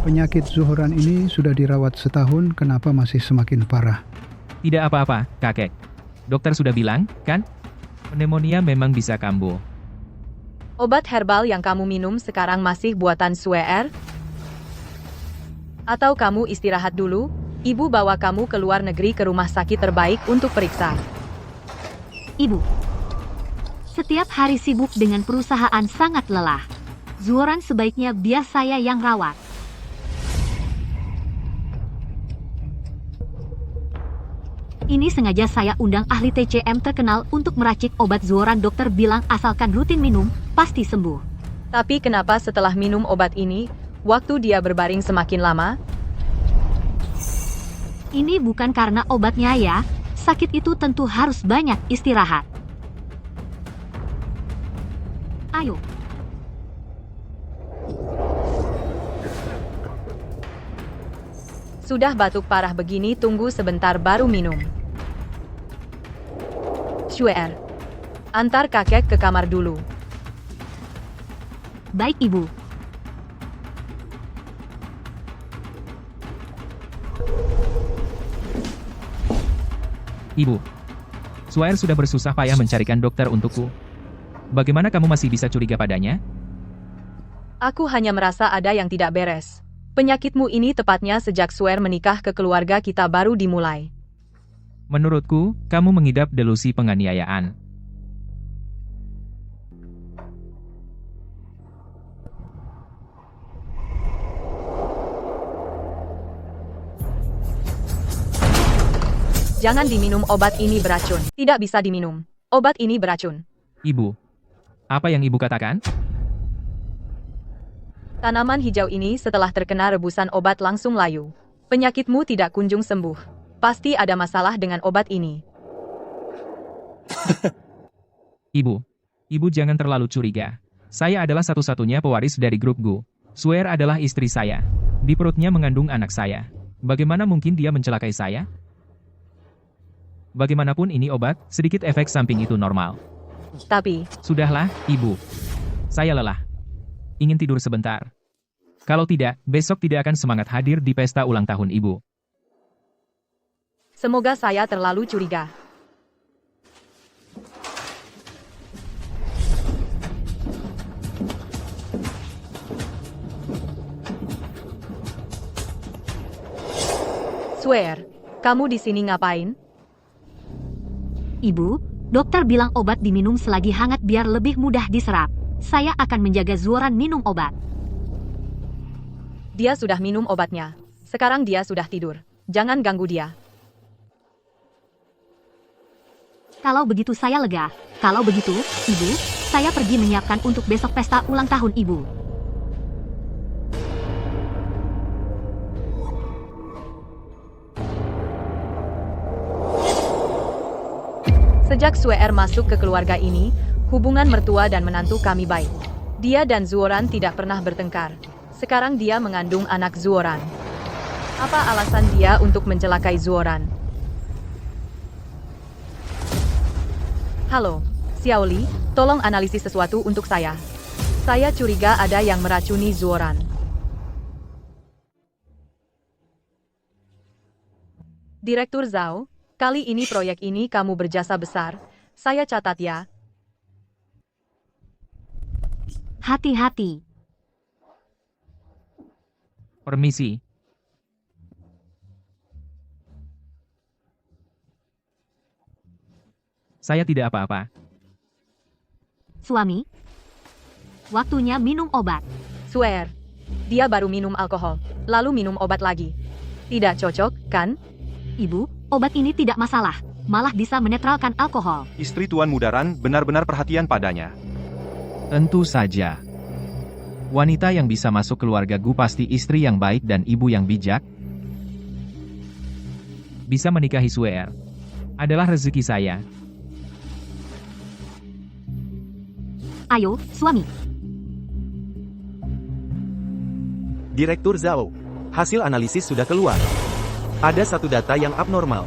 Penyakit Zuhoran ini sudah dirawat setahun, kenapa masih semakin parah? Tidak apa-apa, kakek. Dokter sudah bilang, kan? Pneumonia memang bisa kambuh. Obat herbal yang kamu minum sekarang masih buatan Suer? Atau kamu istirahat dulu? Ibu bawa kamu ke luar negeri ke rumah sakit terbaik untuk periksa. Ibu, setiap hari sibuk dengan perusahaan sangat lelah. Zuhoran sebaiknya biar saya yang rawat. Ini sengaja saya undang ahli TCM terkenal untuk meracik obat Zuhoran. Dokter bilang asalkan rutin minum, pasti sembuh. Tapi kenapa setelah minum obat ini, waktu dia berbaring semakin lama? Ini bukan karena obatnya ya, sakit itu tentu harus banyak istirahat. Ayo. Sudah batuk parah begini, tunggu sebentar baru minum. Suer, antar kakek ke kamar dulu. Baik, Ibu. Ibu, Suer sudah bersusah payah mencarikan dokter untukku. Bagaimana kamu masih bisa curiga padanya? Aku hanya merasa ada yang tidak beres. Penyakitmu ini tepatnya sejak Suer menikah ke keluarga kita baru dimulai. Menurutku, kamu mengidap delusi penganiayaan. Jangan diminum, obat ini beracun. Tidak bisa diminum. Obat ini beracun. Ibu, apa yang ibu katakan? Tanaman hijau ini setelah terkena rebusan obat langsung layu. Penyakitmu tidak kunjung sembuh. Pasti ada masalah dengan obat ini. Ibu jangan terlalu curiga. Saya adalah satu-satunya pewaris dari grup Gu. Suer adalah istri saya. Di perutnya mengandung anak saya. Bagaimana mungkin dia mencelakai saya? Bagaimanapun ini obat, sedikit efek samping itu normal. Tapi, Sudahlah, Ibu. Saya lelah. Ingin tidur sebentar. Kalau tidak, besok tidak akan semangat hadir di pesta ulang tahun Ibu. semoga saya terlalu curiga. Suer, kamu di sini ngapain? Ibu, dokter bilang obat diminum selagi hangat biar lebih mudah diserap. Saya akan menjaga Zuhoran minum obat. Dia sudah minum obatnya. Sekarang dia sudah tidur. Jangan ganggu dia. Kalau begitu saya lega. Kalau begitu, Ibu, saya pergi menyiapkan untuk besok pesta ulang tahun Ibu. Sejak Suer masuk ke keluarga ini, hubungan mertua dan menantu kami baik. Dia dan Zuhoran tidak pernah bertengkar. Sekarang dia mengandung anak Zuhoran. Apa alasan dia untuk mencelakai Zuhoran? Halo, Xiaoli, tolong analisis sesuatu untuk saya. Saya curiga ada yang meracuni Zuhoran. Direktur Zhao, kali ini proyek ini kamu berjasa besar. Saya catat ya. Hati-hati. Permisi. Saya tidak apa-apa. Suami, waktunya minum obat. Suer, dia baru minum alkohol, lalu minum obat lagi. Tidak cocok, kan? Ibu, obat ini tidak masalah, malah bisa menetralkan alkohol. Istri Tuan Mudaran benar-benar perhatian padanya. Tentu saja. Wanita yang bisa masuk keluarga Gu pasti istri yang baik dan ibu yang bijak. Bisa menikahi Suer adalah rezeki saya. Ayo, suami. Direktur Zhao, hasil analisis sudah keluar. Ada satu data yang abnormal.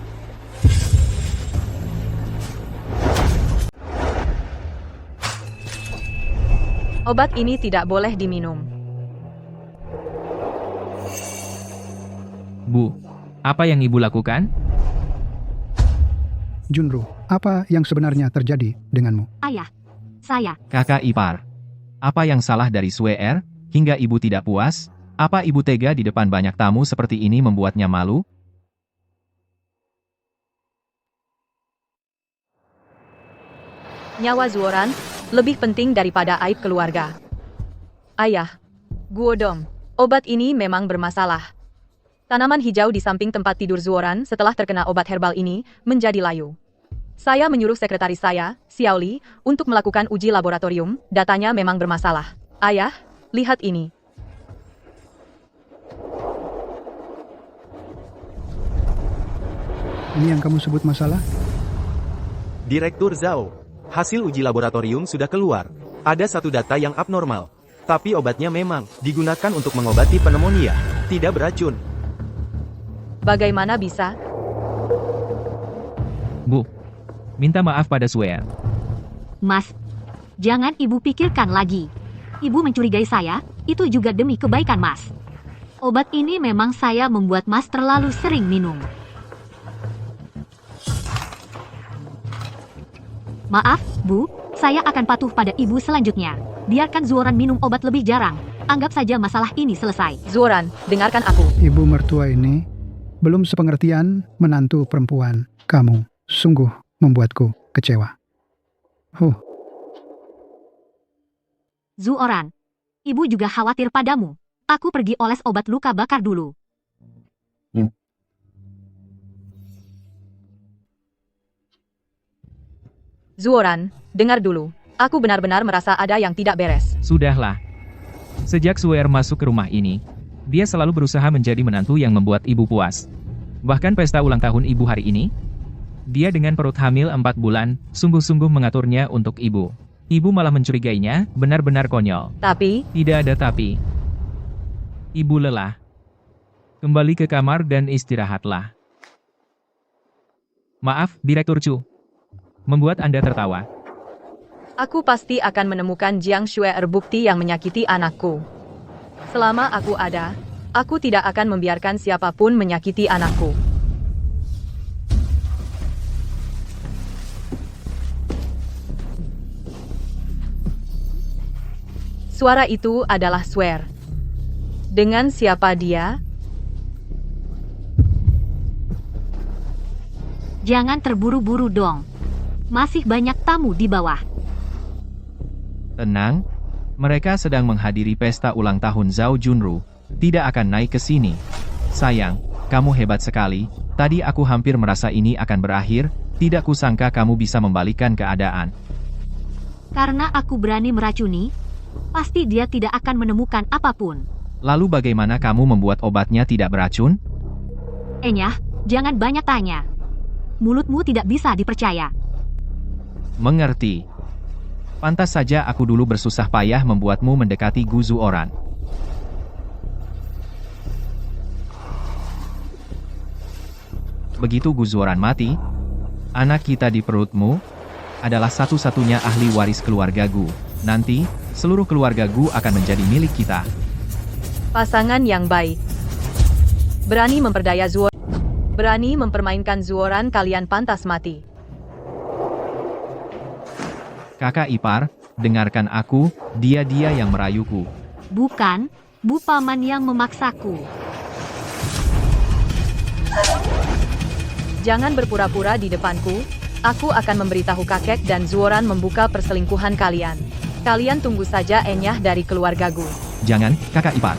Obat ini tidak boleh diminum. Bu, apa yang ibu lakukan? Junru, apa yang sebenarnya terjadi denganmu? Ayah, saya. Kakak ipar. Apa yang salah dari Sweer, hingga ibu tidak puas? Apa ibu tega di depan banyak tamu seperti ini membuatnya malu? Nyawa Zuoran lebih penting daripada aib keluarga. Ayah, Guodong, obat ini memang bermasalah. Tanaman hijau di samping tempat tidur Zuoran setelah terkena obat herbal ini menjadi layu. Saya menyuruh sekretaris saya, Xiaoli, untuk melakukan uji laboratorium. Datanya memang bermasalah. Ayah, lihat ini. Ini yang kamu sebut masalah? Direktur Zhao, hasil uji laboratorium sudah keluar. Ada satu data yang abnormal. Tapi obatnya memang digunakan untuk mengobati pneumonia, tidak beracun. Bagaimana bisa? Bu, minta maaf pada Sweer. Mas, jangan ibu pikirkan lagi. Ibu mencurigai saya, itu juga demi kebaikan Mas. Obat ini memang saya membuat Mas terlalu sering minum. Maaf, Bu, saya akan patuh pada ibu selanjutnya. Biarkan Zuoran minum obat lebih jarang. Anggap saja masalah ini selesai. Zuoran, dengarkan aku. Ibu mertua ini belum sepengertian menantu perempuan. Kamu sungguh membuatku kecewa. Zuoran, ibu juga khawatir padamu. Aku pergi oles obat luka bakar dulu. Zuoran, dengar dulu. Aku benar-benar merasa ada yang tidak beres. Sudahlah. Sejak Sweer masuk ke rumah ini, dia selalu berusaha menjadi menantu yang membuat ibu puas. Bahkan pesta ulang tahun ibu hari ini, dia dengan perut hamil 4 bulan, sungguh-sungguh mengaturnya untuk ibu. Ibu malah mencurigainya, benar-benar konyol. Tapi, Tidak ada tapi. Ibu lelah. Kembali ke kamar dan istirahatlah. Maaf, Direktur Chu. Membuat Anda tertawa. aku pasti akan menemukan Jiang Shuer bukti yang menyakiti anakku. Selama aku ada, aku tidak akan membiarkan siapapun menyakiti anakku. Suara itu adalah Sweer. Dengan siapa dia? Jangan terburu-buru dong. Masih banyak tamu di bawah. Tenang, mereka sedang menghadiri pesta ulang tahun Zhao Junru, tidak akan naik ke sini. Sayang, kamu hebat sekali, tadi aku hampir merasa ini akan berakhir, tidak kusangka kamu bisa membalikkan keadaan. Karena aku berani meracuni, pasti dia tidak akan menemukan apapun. Lalu bagaimana kamu membuat obatnya tidak beracun? Enyah, jangan banyak tanya. Mulutmu tidak bisa dipercaya. Mengerti. Pantas saja aku dulu bersusah payah membuatmu mendekati Gu Zuoran. Begitu Gu Zuoran mati, anak kita di perutmu adalah satu-satunya ahli waris keluarga Gu. Nanti, seluruh keluarga Gu akan menjadi milik kita. Pasangan yang baik. Berani memperdaya Zuoran. Berani mempermainkan Zuoran, kalian pantas mati. Kakak ipar, dengarkan aku, dia yang merayuku. Bukan, Bu Paman yang memaksaku. Jangan berpura-pura di depanku. Aku akan memberitahu kakek dan Zuoran membuka perselingkuhan kalian. Kalian tunggu saja Enyah dari keluarga Gu. Jangan, kakak ipar.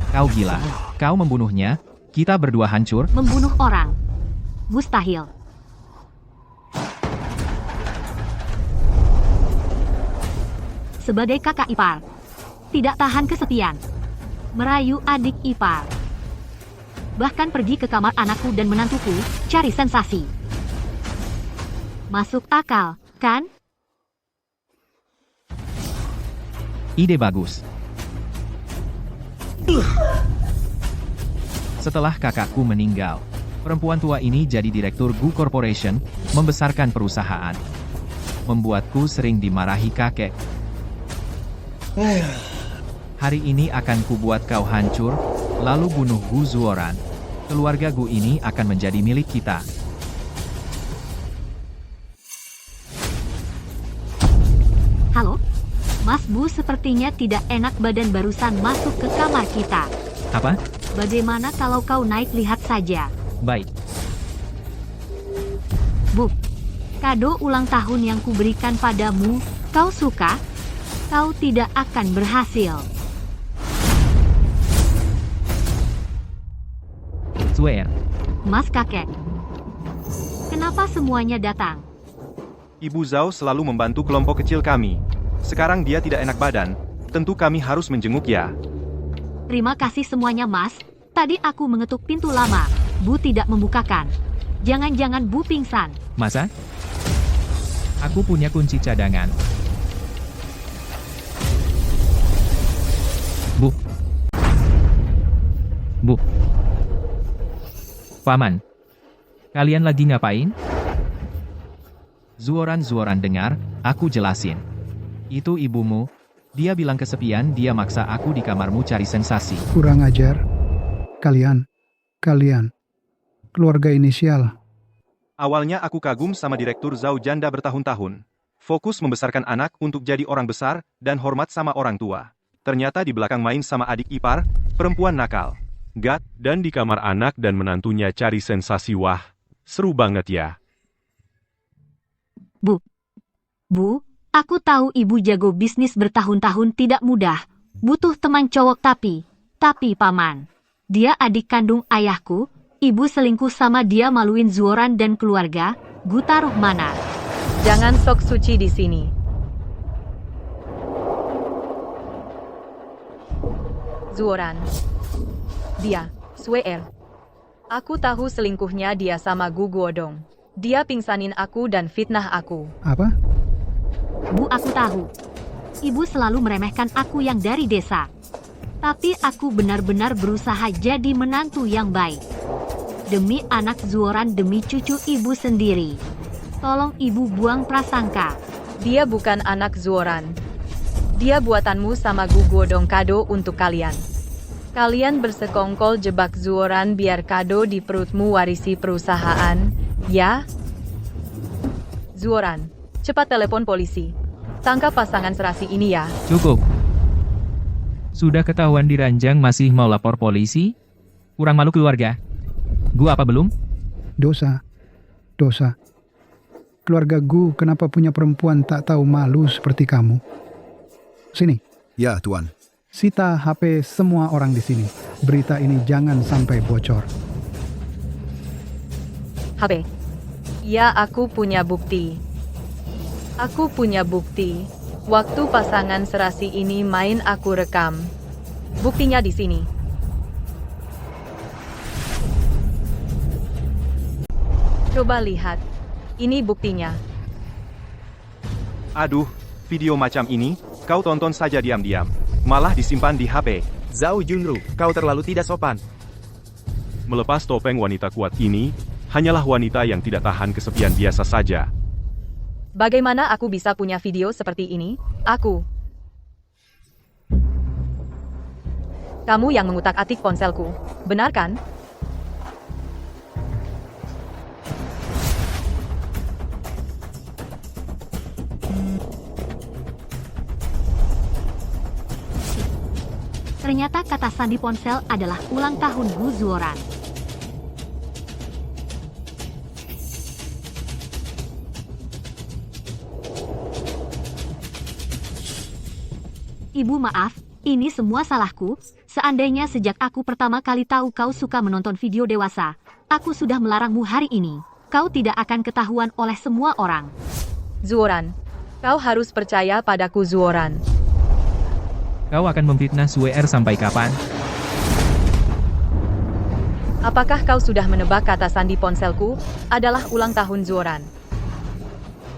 Kau gila, kau membunuhnya, kita berdua hancur. Membunuh orang. Mustahil. Sebagai kakak ipar, tidak tahan kesepian. Merayu adik ipar. Bahkan pergi ke kamar anakku dan menantuku, cari sensasi. Masuk akal, kan? Ide bagus. Setelah kakakku meninggal, Perempuan tua ini jadi direktur Gu Corporation, membesarkan perusahaan. Membuatku sering dimarahi kakek. Hari ini akan kubuat kau hancur, lalu bunuh Gu Zuoran. Keluarga Gu ini akan menjadi milik kita. Halo? Mas Bu sepertinya tidak enak badan barusan masuk ke kamar kita. Apa? Bagaimana kalau kau naik lihat saja? Baik. Bu, kado ulang tahun yang kuberikan padamu, kau suka? Kau tidak akan berhasil. Swear. Mas kakek. Kenapa semuanya datang? Ibu Zhao selalu membantu kelompok kecil kami. Sekarang dia tidak enak badan, tentu kami harus menjenguk ya. Terima kasih semuanya Mas. Tadi aku mengetuk pintu lama. Bu tidak membukakan. Jangan-jangan Bu pingsan. Masa? Aku punya kunci cadangan. Bu. Bu. Paman. Kalian lagi ngapain? Zuoran dengar, aku jelasin. Itu ibumu. Dia bilang kesepian, dia maksa aku di kamarmu cari sensasi. Kurang ajar. Kalian. Keluarga inisial. Awalnya aku kagum sama Direktur Zhao janda bertahun-tahun. Fokus membesarkan anak untuk jadi orang besar, dan hormat sama orang tua. Ternyata di belakang main sama adik ipar, perempuan nakal. Gat, dan di kamar anak dan menantunya cari sensasi. Wah, seru banget ya. Bu, aku tahu ibu jago bisnis bertahun-tahun tidak mudah. Butuh teman cowok tapi paman. Dia adik kandung ayahku, ibu selingkuh sama dia maluin Zuoran dan keluarga, Gu taruh mana? Jangan sok suci di sini. Zuoran. Dia, Sweer. Aku tahu selingkuhnya dia sama Gu Guodong. Dia pingsanin aku dan fitnah aku. Apa? Bu, aku tahu. Ibu selalu meremehkan aku yang dari desa. Tapi aku benar-benar berusaha jadi menantu yang baik. Demi anak Zuoran, demi cucu ibu sendiri. Tolong ibu buang prasangka. Dia bukan anak Zuoran. Dia buatanmu sama Gu Guodong, kado untuk kalian. Kalian bersekongkol jebak Zuoran biar kado di perutmu warisi perusahaan, ya? Zuoran, cepat telepon polisi. Tangkap pasangan serasi ini ya. Cukup. Sudah ketahuan diranjang masih mau lapor polisi? Kurang malu keluarga. Gua apa belum? Dosa. Keluarga Gu kenapa punya perempuan tak tahu malu seperti kamu? Sini. Ya, Tuan. Sita HP semua orang di sini. Berita ini jangan sampai bocor. HP. Ya, aku punya bukti. Waktu pasangan serasi ini main aku rekam. Buktinya di sini. Coba lihat. Ini buktinya. Aduh, video macam ini, kau tonton saja diam-diam. Malah disimpan di HP. Zhao Junru, kau terlalu tidak sopan. Melepas topeng wanita kuat ini, hanyalah wanita yang tidak tahan kesepian biasa saja. Bagaimana aku bisa punya video seperti ini? Kamu yang mengutak-atik ponselku, benar kan? Ternyata kata sandi ponsel adalah ulang tahun Gu Zuoran. Ibu maaf, ini semua salahku. Seandainya sejak aku pertama kali tahu kau suka menonton video dewasa, aku sudah melarangmu hari ini. Kau tidak akan ketahuan oleh semua orang. Zuoran, kau harus percaya padaku Zuoran. Kau akan memfitnah Sweer sampai kapan? Apakah kau sudah menebak kata sandi ponselku adalah ulang tahun Zuoran?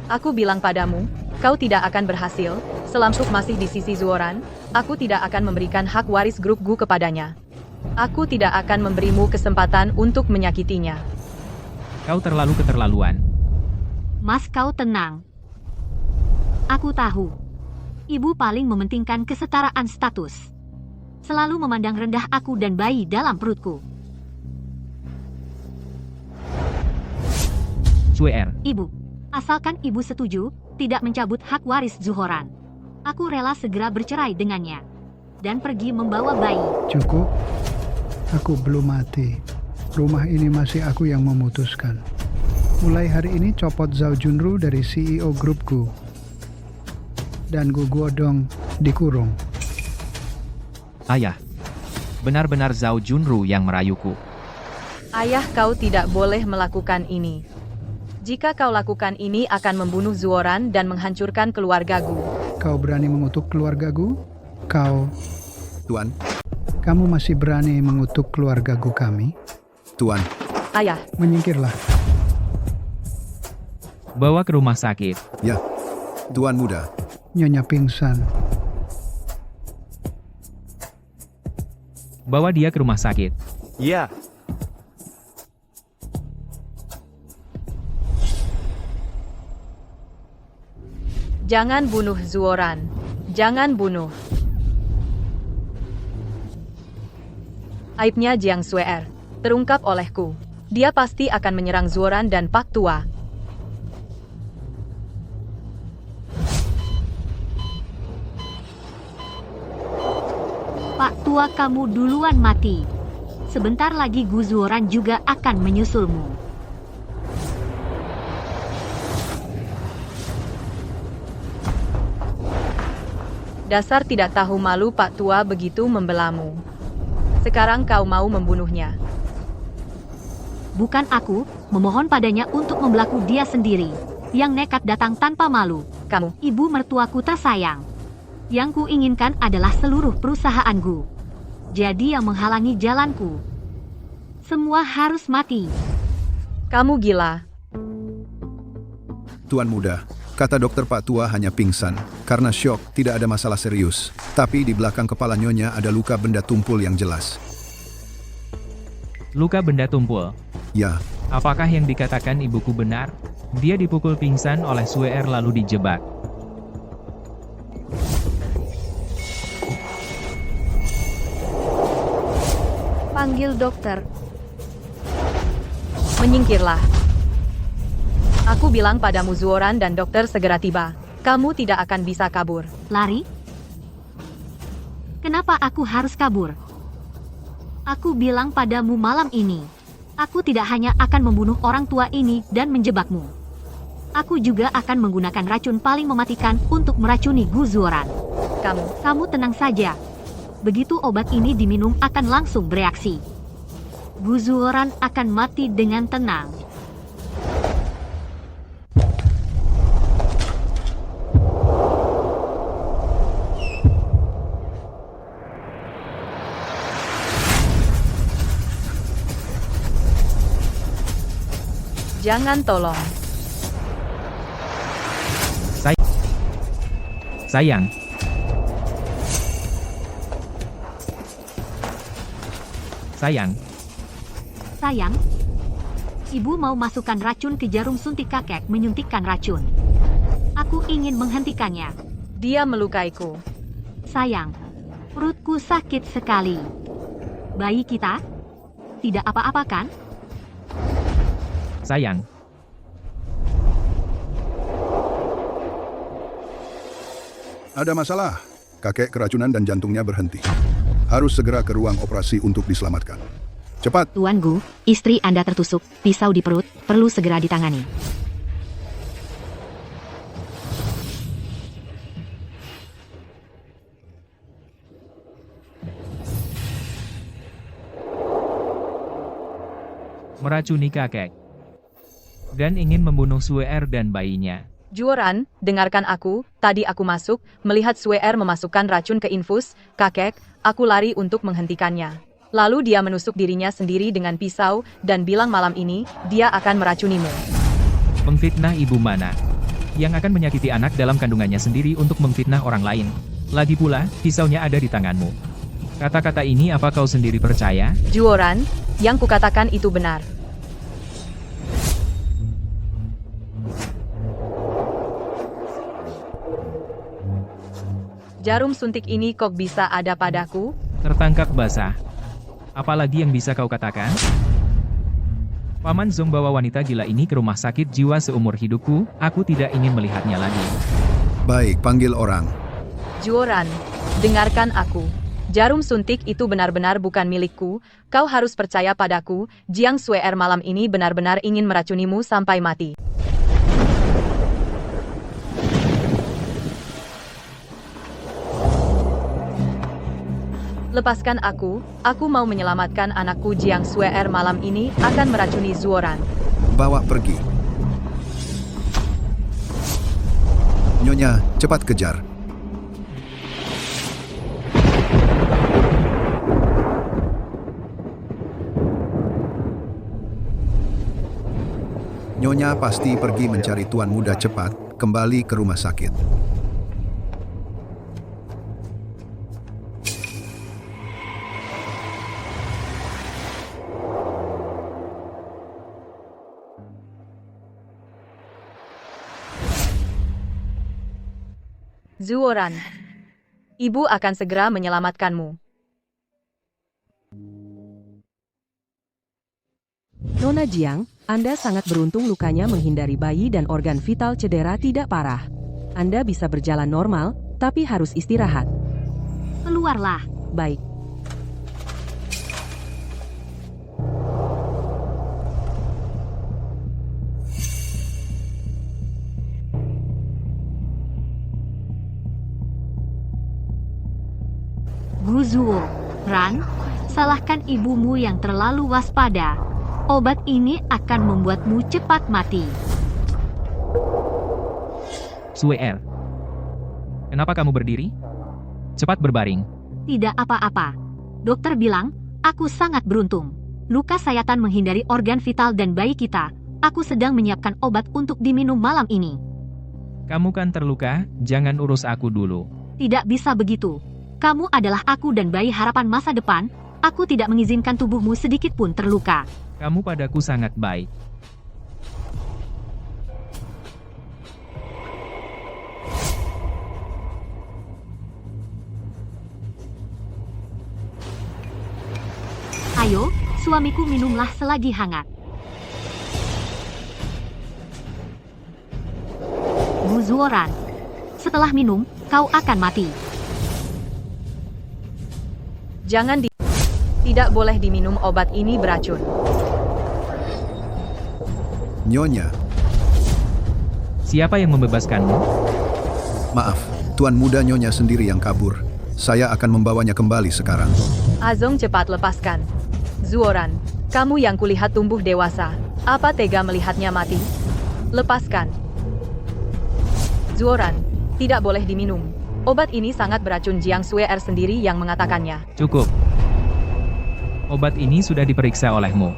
Aku bilang padamu, kau tidak akan berhasil. Selamsuk masih di sisi Zuoran, aku tidak akan memberikan hak waris grup Gu kepadanya. Aku tidak akan memberimu kesempatan untuk menyakitinya. Kau terlalu keterlaluan. Mas, kau tenang. Aku tahu. Ibu paling mementingkan kesetaraan status. Selalu memandang rendah aku dan bayi dalam perutku. Suer, Ibu, asalkan ibu setuju, tidak mencabut hak waris Zuhoran. Aku rela segera bercerai dengannya. Dan pergi membawa bayi. Cukup. Aku belum mati. Rumah ini masih aku yang memutuskan. Mulai hari ini copot Zhao Junru dari CEO grupku. Dan Gu Guodong dikurung. ayah. Benar-benar Zhao Junru yang merayuku. Ayah, kau tidak boleh melakukan ini. Jika kau lakukan ini akan membunuh Zuoran dan menghancurkan keluarga Gu. Kau berani mengutuk keluarga Gu? Kau, Tuan, kamu masih berani mengutuk keluarga Gu kami? Tuan, Ayah, Menyingkirlah. Bawa ke rumah sakit. ya, Tuan muda. Nyonya pingsan. Bawa dia ke rumah sakit. Ya, jangan bunuh Zuoran. Jangan bunuh. Aibnya Jiang Suer terungkap olehku. Dia pasti akan menyerang Zuoran dan Pak Tua. Pak Tua, kamu duluan mati. Sebentar lagi Gu Zuoran juga akan menyusulmu. Dasar tidak tahu malu, Pak Tua begitu membelamu. Sekarang kau mau membunuhnya. Bukan aku, memohon padanya untuk membelaku dia sendiri. Yang nekat datang tanpa malu. Kamu, Ibu mertuaku tak sayang. Yang ku inginkan adalah seluruh perusahaanku. Jadi yang menghalangi jalanku. Semua harus mati. kamu gila. Tuan muda, kata dokter Pak Tua hanya pingsan. Karena syok, tidak ada masalah serius. Tapi di belakang kepala nyonya ada luka benda tumpul yang jelas. Luka benda tumpul. Ya, Apakah yang dikatakan ibuku benar? Dia dipukul pingsan oleh Suer lalu dijebak. Panggil dokter. Menyingkirlah. Aku bilang padamu Zuoran dan dokter segera tiba. Kamu tidak akan bisa kabur. Lari? Kenapa aku harus kabur? Aku bilang padamu malam ini. Aku tidak hanya akan membunuh orang tua ini dan menjebakmu. Aku juga akan menggunakan racun paling mematikan untuk meracuni Gu Zuoran. Kamu tenang saja. Begitu obat ini diminum akan langsung bereaksi. Gu Zuoran akan mati dengan tenang. Jangan tolong. Sayang. Sayang. Sayang, ibu mau masukkan racun ke jarum suntik kakek menyuntikkan racun. Aku ingin menghentikannya. Dia melukaiku. Sayang, perutku sakit sekali. Bayi kita? Tidak apa-apa kan? Sayang. ada masalah. Kakek keracunan dan jantungnya berhenti. Harus segera ke ruang operasi untuk diselamatkan. Cepat! Tuan Gu, istri Anda tertusuk, pisau di perut, perlu segera ditangani. Meracuni kakek. Dan ingin membunuh Suer dan bayinya. Zuoran, dengarkan aku. Tadi aku masuk, melihat Suer memasukkan racun ke infus kakek. Aku lari untuk menghentikannya. Lalu dia menusuk dirinya sendiri dengan pisau dan bilang malam ini dia akan meracunimu. Memfitnah ibu mana? Yang akan menyakiti anak dalam kandungannya sendiri untuk memfitnah orang lain. Lagi pula, pisaunya ada di tanganmu. Kata-kata ini apa kau sendiri percaya? Zuoran, yang kukatakan itu benar. Jarum suntik ini kok bisa ada padaku? Tertangkap basah. Apalagi yang bisa kau katakan? Paman Zong bawa wanita gila ini ke rumah sakit jiwa seumur hidupku, aku tidak ingin melihatnya lagi. Baik, panggil orang. Zuoran, dengarkan aku. Jarum suntik itu benar-benar bukan milikku, kau harus percaya padaku, Jiang Suer malam ini benar-benar ingin meracunimu sampai mati. Lepaskan aku mau menyelamatkan anakku Jiang Suer malam ini akan meracuni Zuoran. Bawa pergi. Nyonya, cepat kejar. Nyonya pasti pergi mencari tuan muda cepat, kembali ke rumah sakit. Zuoran, ibu akan segera menyelamatkanmu. Nona Jiang, Anda sangat beruntung lukanya menghindari bayi dan organ vital cedera tidak parah. Anda bisa berjalan normal, tapi harus istirahat. Keluarlah. Baik. Gu Zuoran, salahkan ibumu yang terlalu waspada. Obat ini akan membuatmu cepat mati. Suer. Kenapa kamu berdiri? Cepat berbaring. Tidak apa-apa. Dokter bilang, aku sangat beruntung. Luka sayatan menghindari organ vital dan bayi kita. Aku sedang menyiapkan obat untuk diminum malam ini. Kamu kan terluka, jangan urus aku dulu. Tidak bisa begitu. Kamu adalah aku dan bayi harapan masa depan. Aku tidak mengizinkan tubuhmu sedikit pun terluka. Kamu padaku sangat baik. Ayo, suamiku minumlah selagi hangat. Gu Zuoran, setelah minum, kau akan mati. Tidak boleh diminum obat ini beracun. Nyonya, Siapa yang membebaskanmu? maaf, tuan muda Nyonya sendiri yang kabur. Saya akan membawanya kembali sekarang. Azong cepat lepaskan. Zuoran, kamu yang kulihat tumbuh dewasa. Apa tega melihatnya mati? Lepaskan. Zuoran, tidak boleh diminum. Obat ini sangat beracun, Jiang Suer sendiri yang mengatakannya. Cukup. Obat ini sudah diperiksa olehmu.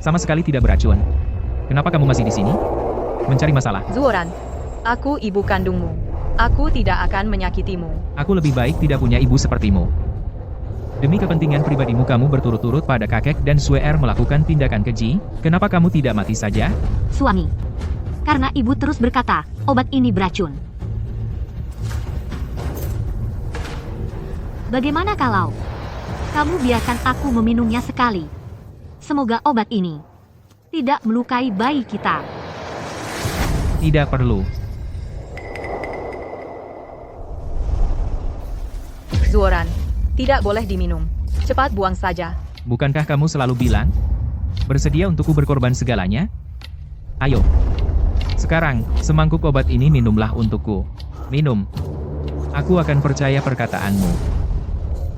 Sama sekali tidak beracun. Kenapa kamu masih di sini? Mencari masalah. Zuoran, aku ibu kandungmu. Aku tidak akan menyakitimu. Aku lebih baik tidak punya ibu sepertimu. Demi kepentingan pribadimu kamu berturut-turut pada kakek dan Suer melakukan tindakan keji, kenapa kamu tidak mati saja? Suami, karena ibu terus berkata, obat ini beracun. Bagaimana kalau kamu biarkan aku meminumnya sekali? Semoga obat ini tidak melukai bayi kita. Tidak perlu. Zuoran, tidak boleh diminum. Cepat buang saja. Bukankah kamu selalu bilang, bersedia untukku berkorban segalanya? Ayo. Sekarang, semangkuk obat ini minumlah untukku. Minum. Aku akan percaya perkataanmu.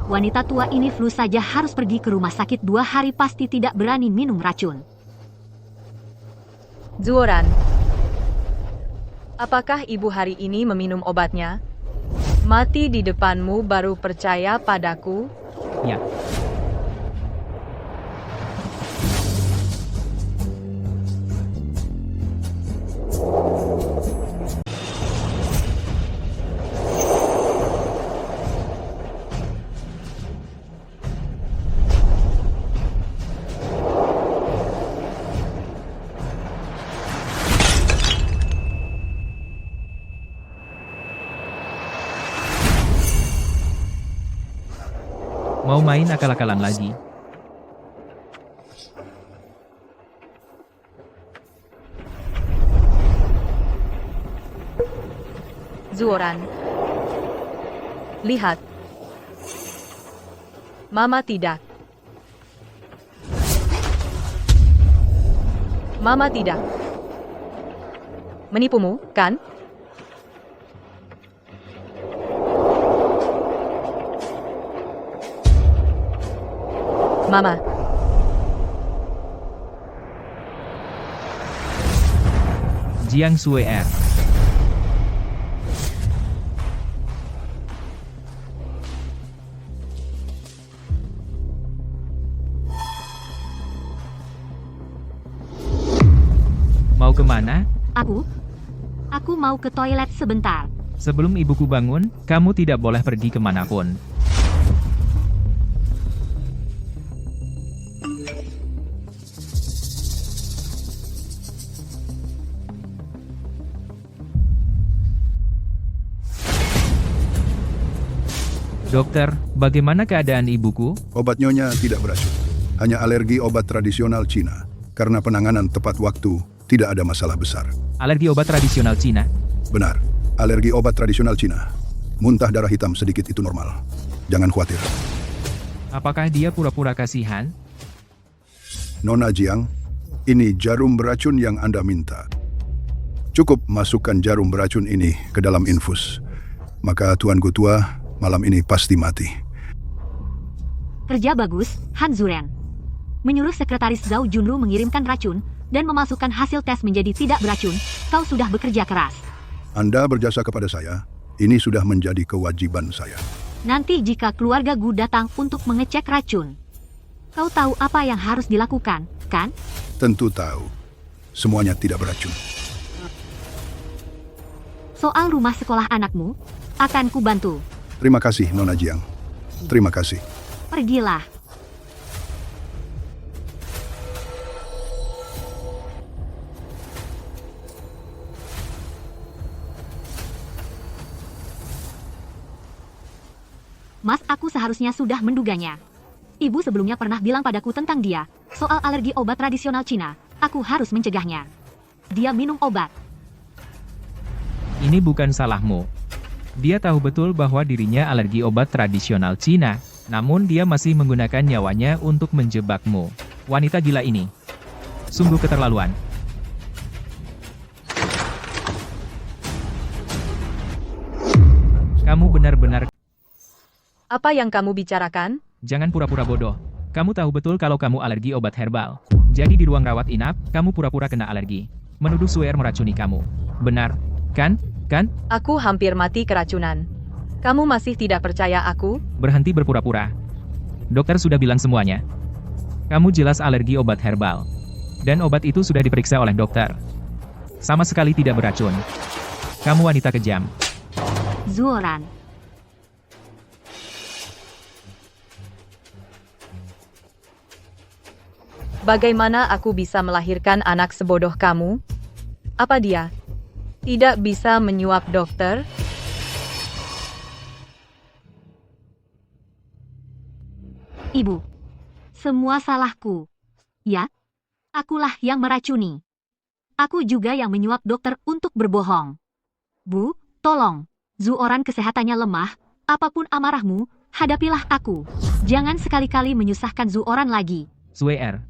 Wanita tua ini flu saja harus pergi ke rumah sakit 2 hari, pasti tidak berani minum racun. Zuoran, apakah ibu hari ini meminum obatnya? Mati di depanmu baru percaya padaku? Ya. main akal-akalan lagi. Zuoran. Lihat. Mama tidak. Mama tidak. Menipumu, kan? Mama. Jiang Suer. Mau kemana? Aku mau ke toilet sebentar. Sebelum ibuku bangun, kamu tidak boleh pergi kemanapun. Dokter, bagaimana keadaan ibuku? Obat nyonya tidak beracun. Hanya alergi obat tradisional Cina. Karena penanganan tepat waktu, tidak ada masalah besar. Alergi obat tradisional Cina? Benar, alergi obat tradisional Cina. Muntah darah hitam sedikit itu normal. Jangan khawatir. Apakah dia pura-pura kasihan? Nona Jiang, ini jarum beracun yang Anda minta. Cukup masukkan jarum beracun ini ke dalam infus. Maka tuanku tua malam ini pasti mati. Kerja bagus, Han Zuren. Menyuruh sekretaris Zhao Junru mengirimkan racun dan memasukkan hasil tes menjadi tidak beracun, kau sudah bekerja keras. Anda berjasa kepada saya, ini sudah menjadi kewajiban saya. Nanti jika keluarga Gu datang untuk mengecek racun, kau tahu apa yang harus dilakukan, kan? Tentu tahu, semuanya tidak beracun. Soal rumah sekolah anakmu, akan kubantu. Terima kasih, Nona Jiang. Terima kasih. Pergilah. Mas, aku seharusnya sudah menduganya. Ibu sebelumnya pernah bilang padaku tentang dia, soal alergi obat tradisional Cina. Aku harus mencegahnya. Dia minum obat. Ini bukan salahmu. Dia tahu betul bahwa dirinya alergi obat tradisional Cina, namun dia masih menggunakan nyawanya untuk menjebakmu. Wanita gila ini. Sungguh keterlaluan. Kamu benar-benar... Apa yang kamu bicarakan? Jangan pura-pura bodoh. Kamu tahu betul kalau kamu alergi obat herbal. Jadi di ruang rawat inap, kamu pura-pura kena alergi. Menuduh Suer meracuni kamu. Benar, kan? Kan? Aku hampir mati keracunan. Kamu masih tidak percaya aku? Berhenti berpura-pura. Dokter sudah bilang semuanya. Kamu jelas alergi obat herbal. Dan obat itu sudah diperiksa oleh dokter. Sama sekali tidak beracun. Kamu wanita kejam. Zuoran. Bagaimana aku bisa melahirkan anak sebodoh kamu? Apa dia tidak bisa menyuap dokter? Ibu, semua salahku. Ya, akulah yang meracuni. Aku juga yang menyuap dokter untuk berbohong. Bu, tolong. Zuoran kesehatannya lemah. Apapun amarahmu, hadapilah aku. Jangan sekali-kali menyusahkan Zuoran lagi. Suer.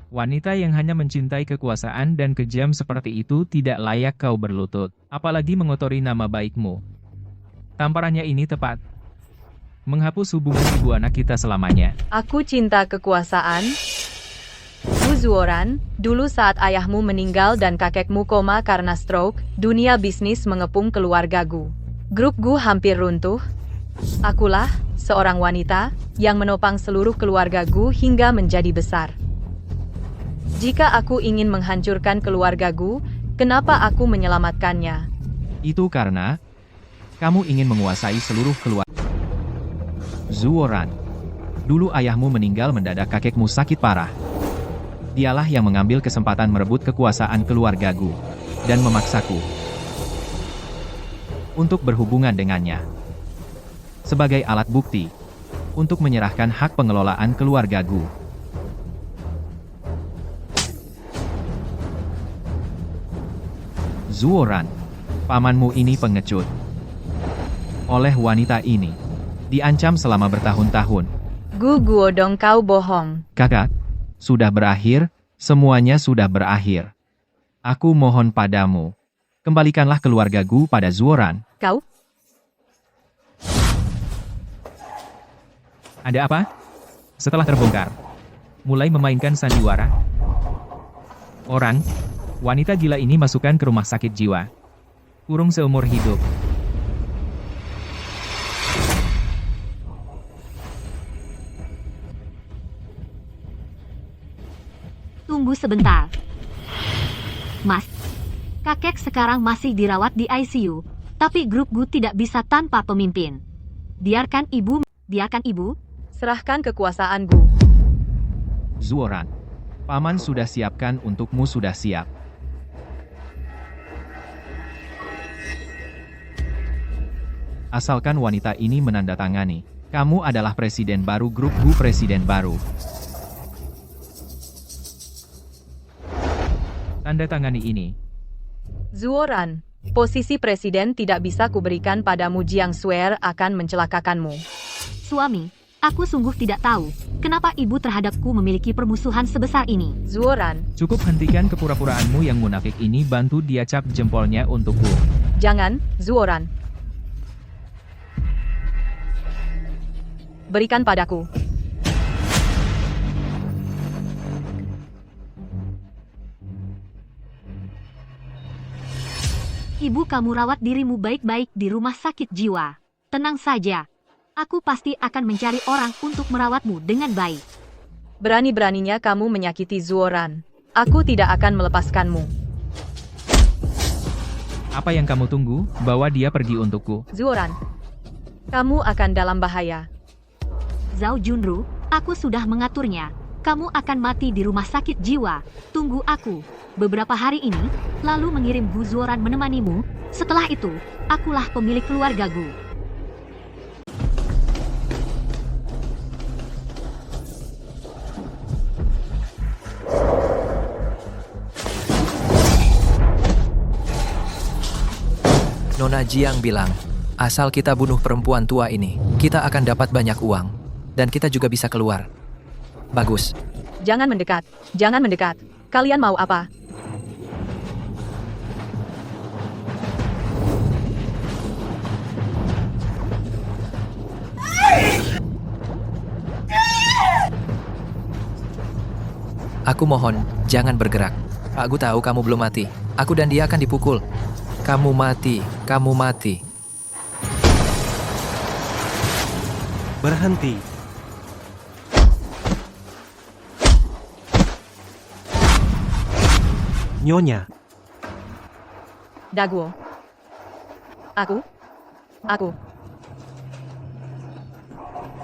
Wanita yang hanya mencintai kekuasaan dan kejam seperti itu tidak layak kau berlutut, apalagi mengotori nama baikmu. Tamparannya ini tepat. Menghapus hubungan ibu anak kita selamanya. Aku cinta kekuasaan. Bu Zuoran, dulu saat ayahmu meninggal dan kakekmu koma karena stroke, dunia bisnis mengepung keluarga Gu. Grup Gu hampir runtuh. Akulah, seorang wanita, yang menopang seluruh keluarga Gu hingga menjadi besar. Jika aku ingin menghancurkan keluarga Gu, kenapa aku menyelamatkannya? Itu karena kamu ingin menguasai seluruh keluarga. Zuoran. Dulu ayahmu meninggal mendadak, kakekmu sakit parah. Dialah yang mengambil kesempatan merebut kekuasaan keluarga Gu dan memaksaku untuk berhubungan dengannya. Sebagai alat bukti, untuk menyerahkan hak pengelolaan keluarga Gu. Zuoran, pamanmu ini pengecut. Oleh wanita ini, diancam selama bertahun-tahun. Gu Guodong, kau bohong. Kakak, sudah berakhir, semuanya sudah berakhir. Aku mohon padamu, kembalikanlah keluarga Gu pada Zuoran. Kau? Ada apa? Setelah terbongkar, mulai memainkan sandiwara. Orang, wanita gila ini masukkan ke rumah sakit jiwa. Kurung seumur hidup. Tunggu sebentar. Mas, kakek sekarang masih dirawat di ICU, tapi grup Gu tidak bisa tanpa pemimpin. Biarkan ibu. Serahkan kekuasaan Gu. Zuoran, paman sudah siapkan untukmu sudah siap. Asalkan wanita ini menandatangani, kamu adalah presiden baru grup Gu, presiden baru. Tanda tangani ini. Zuoran, posisi presiden tidak bisa kuberikan padamu. Jiang Swear akan mencelakakanmu. Suami, aku sungguh tidak tahu kenapa ibu terhadapku memiliki permusuhan sebesar ini. Zuoran, Cukup hentikan kepura-puraanmu yang munafik ini, bantu dia cap jempolnya untukku. jangan, Zuoran. Berikan padaku. Ibu, kamu rawat dirimu baik-baik di rumah sakit jiwa. Tenang saja. Aku pasti akan mencari orang untuk merawatmu dengan baik. Berani-beraninya kamu menyakiti Zuoran. Aku tidak akan melepaskanmu. Apa yang kamu tunggu? Bawa dia pergi untukku. Zuoran, kamu akan dalam bahaya. Zhao Junru, aku sudah mengaturnya. Kamu akan mati di rumah sakit jiwa. Tunggu aku beberapa hari ini, lalu mengirim Gu Zuoran menemanimu. Setelah itu, akulah pemilik keluarga Gu. Nona Jiang bilang, asal kita bunuh perempuan tua ini, kita akan dapat banyak uang. Dan kita juga bisa keluar. Bagus. Jangan mendekat. Jangan mendekat. Kalian mau apa? Aku mohon, jangan bergerak. Aku tahu kamu belum mati. Aku dan dia akan dipukul. Kamu mati. Kamu mati. Berhenti. Nyonya, Daguo. Aku.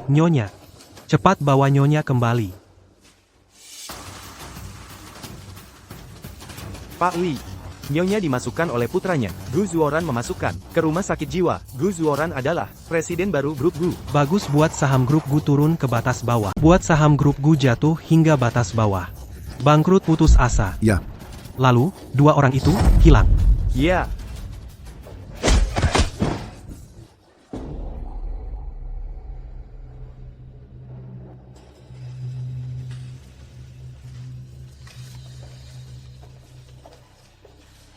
Nyonya. Cepat bawa Nyonya kembali. Pak Li, Nyonya dimasukkan oleh putranya. Gu Zuoran memasukkan ke rumah sakit jiwa. Gu Zuoran adalah presiden baru grup Gu. Bagus, buat saham grup Gu turun ke batas bawah. Buat saham grup Gu jatuh hingga batas bawah. Bangkrut, putus asa. Ya, Lalu, dua orang itu hilang. Ya.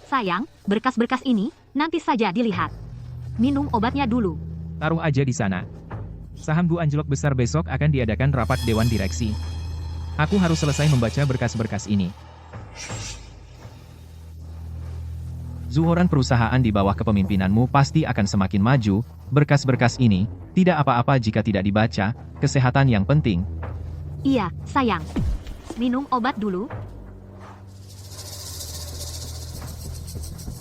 Sayang, berkas-berkas ini nanti saja dilihat. Minum obatnya dulu. Taruh aja di sana. Saham Gu anjlok besar, besok akan diadakan rapat dewan direksi. Aku harus selesai membaca berkas-berkas ini. Zuoran, perusahaan di bawah kepemimpinanmu pasti akan semakin maju. Berkas-berkas ini tidak apa-apa jika tidak dibaca. Kesehatan yang penting. Iya, sayang. Minum obat dulu.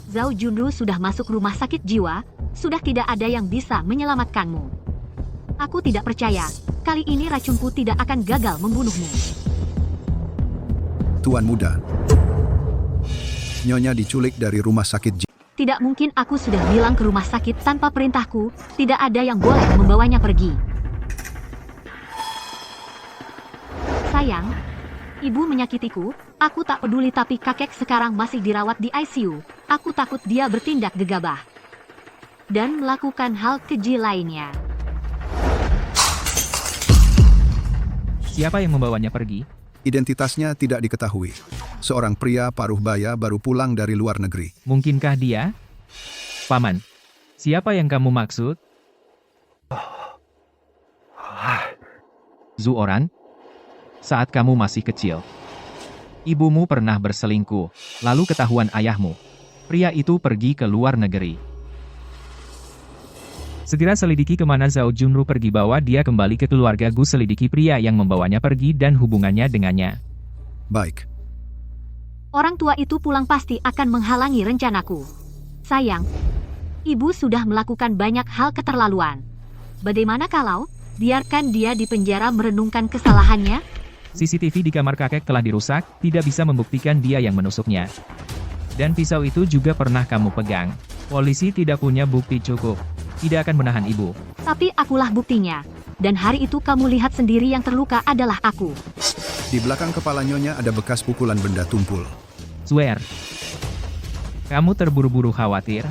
Zhao Junru sudah masuk rumah sakit jiwa. Sudah tidak ada yang bisa menyelamatkanmu. Aku tidak percaya. Kali ini racunku tidak akan gagal membunuhmu. Tuan muda. Nyonya diculik dari rumah sakit. Tidak mungkin, aku sudah bilang ke rumah sakit tanpa perintahku. Tidak ada yang boleh membawanya pergi. Sayang, ibu menyakitiku, aku tak peduli tapi kakek sekarang masih dirawat di ICU. Aku takut dia bertindak gegabah dan melakukan hal keji lainnya. Siapa yang membawanya pergi? Identitasnya tidak diketahui. Seorang pria paruh baya baru pulang dari luar negeri. Mungkinkah dia? Paman, siapa yang kamu maksud? Zuoran? Saat kamu masih kecil, ibumu pernah berselingkuh, lalu ketahuan ayahmu. Pria itu pergi ke luar negeri. Segera selidiki kemana Zhao Junru pergi, bawa dia kembali ke keluarga Gu, selidiki pria yang membawanya pergi dan hubungannya dengannya. Baik. Orang tua itu pulang pasti akan menghalangi rencanaku. Sayang, ibu sudah melakukan banyak hal keterlaluan. Bagaimana kalau biarkan dia di penjara merenungkan kesalahannya? CCTV di kamar kakek telah dirusak, tidak bisa membuktikan dia yang menusuknya. Dan pisau itu juga pernah kamu pegang. Polisi tidak punya bukti cukup. Tidak akan menahan ibu. Tapi akulah buktinya. Dan hari itu kamu lihat sendiri yang terluka adalah aku. Di belakang kepala Nyonya ada bekas pukulan benda tumpul. Swear. Kamu terburu-buru khawatir?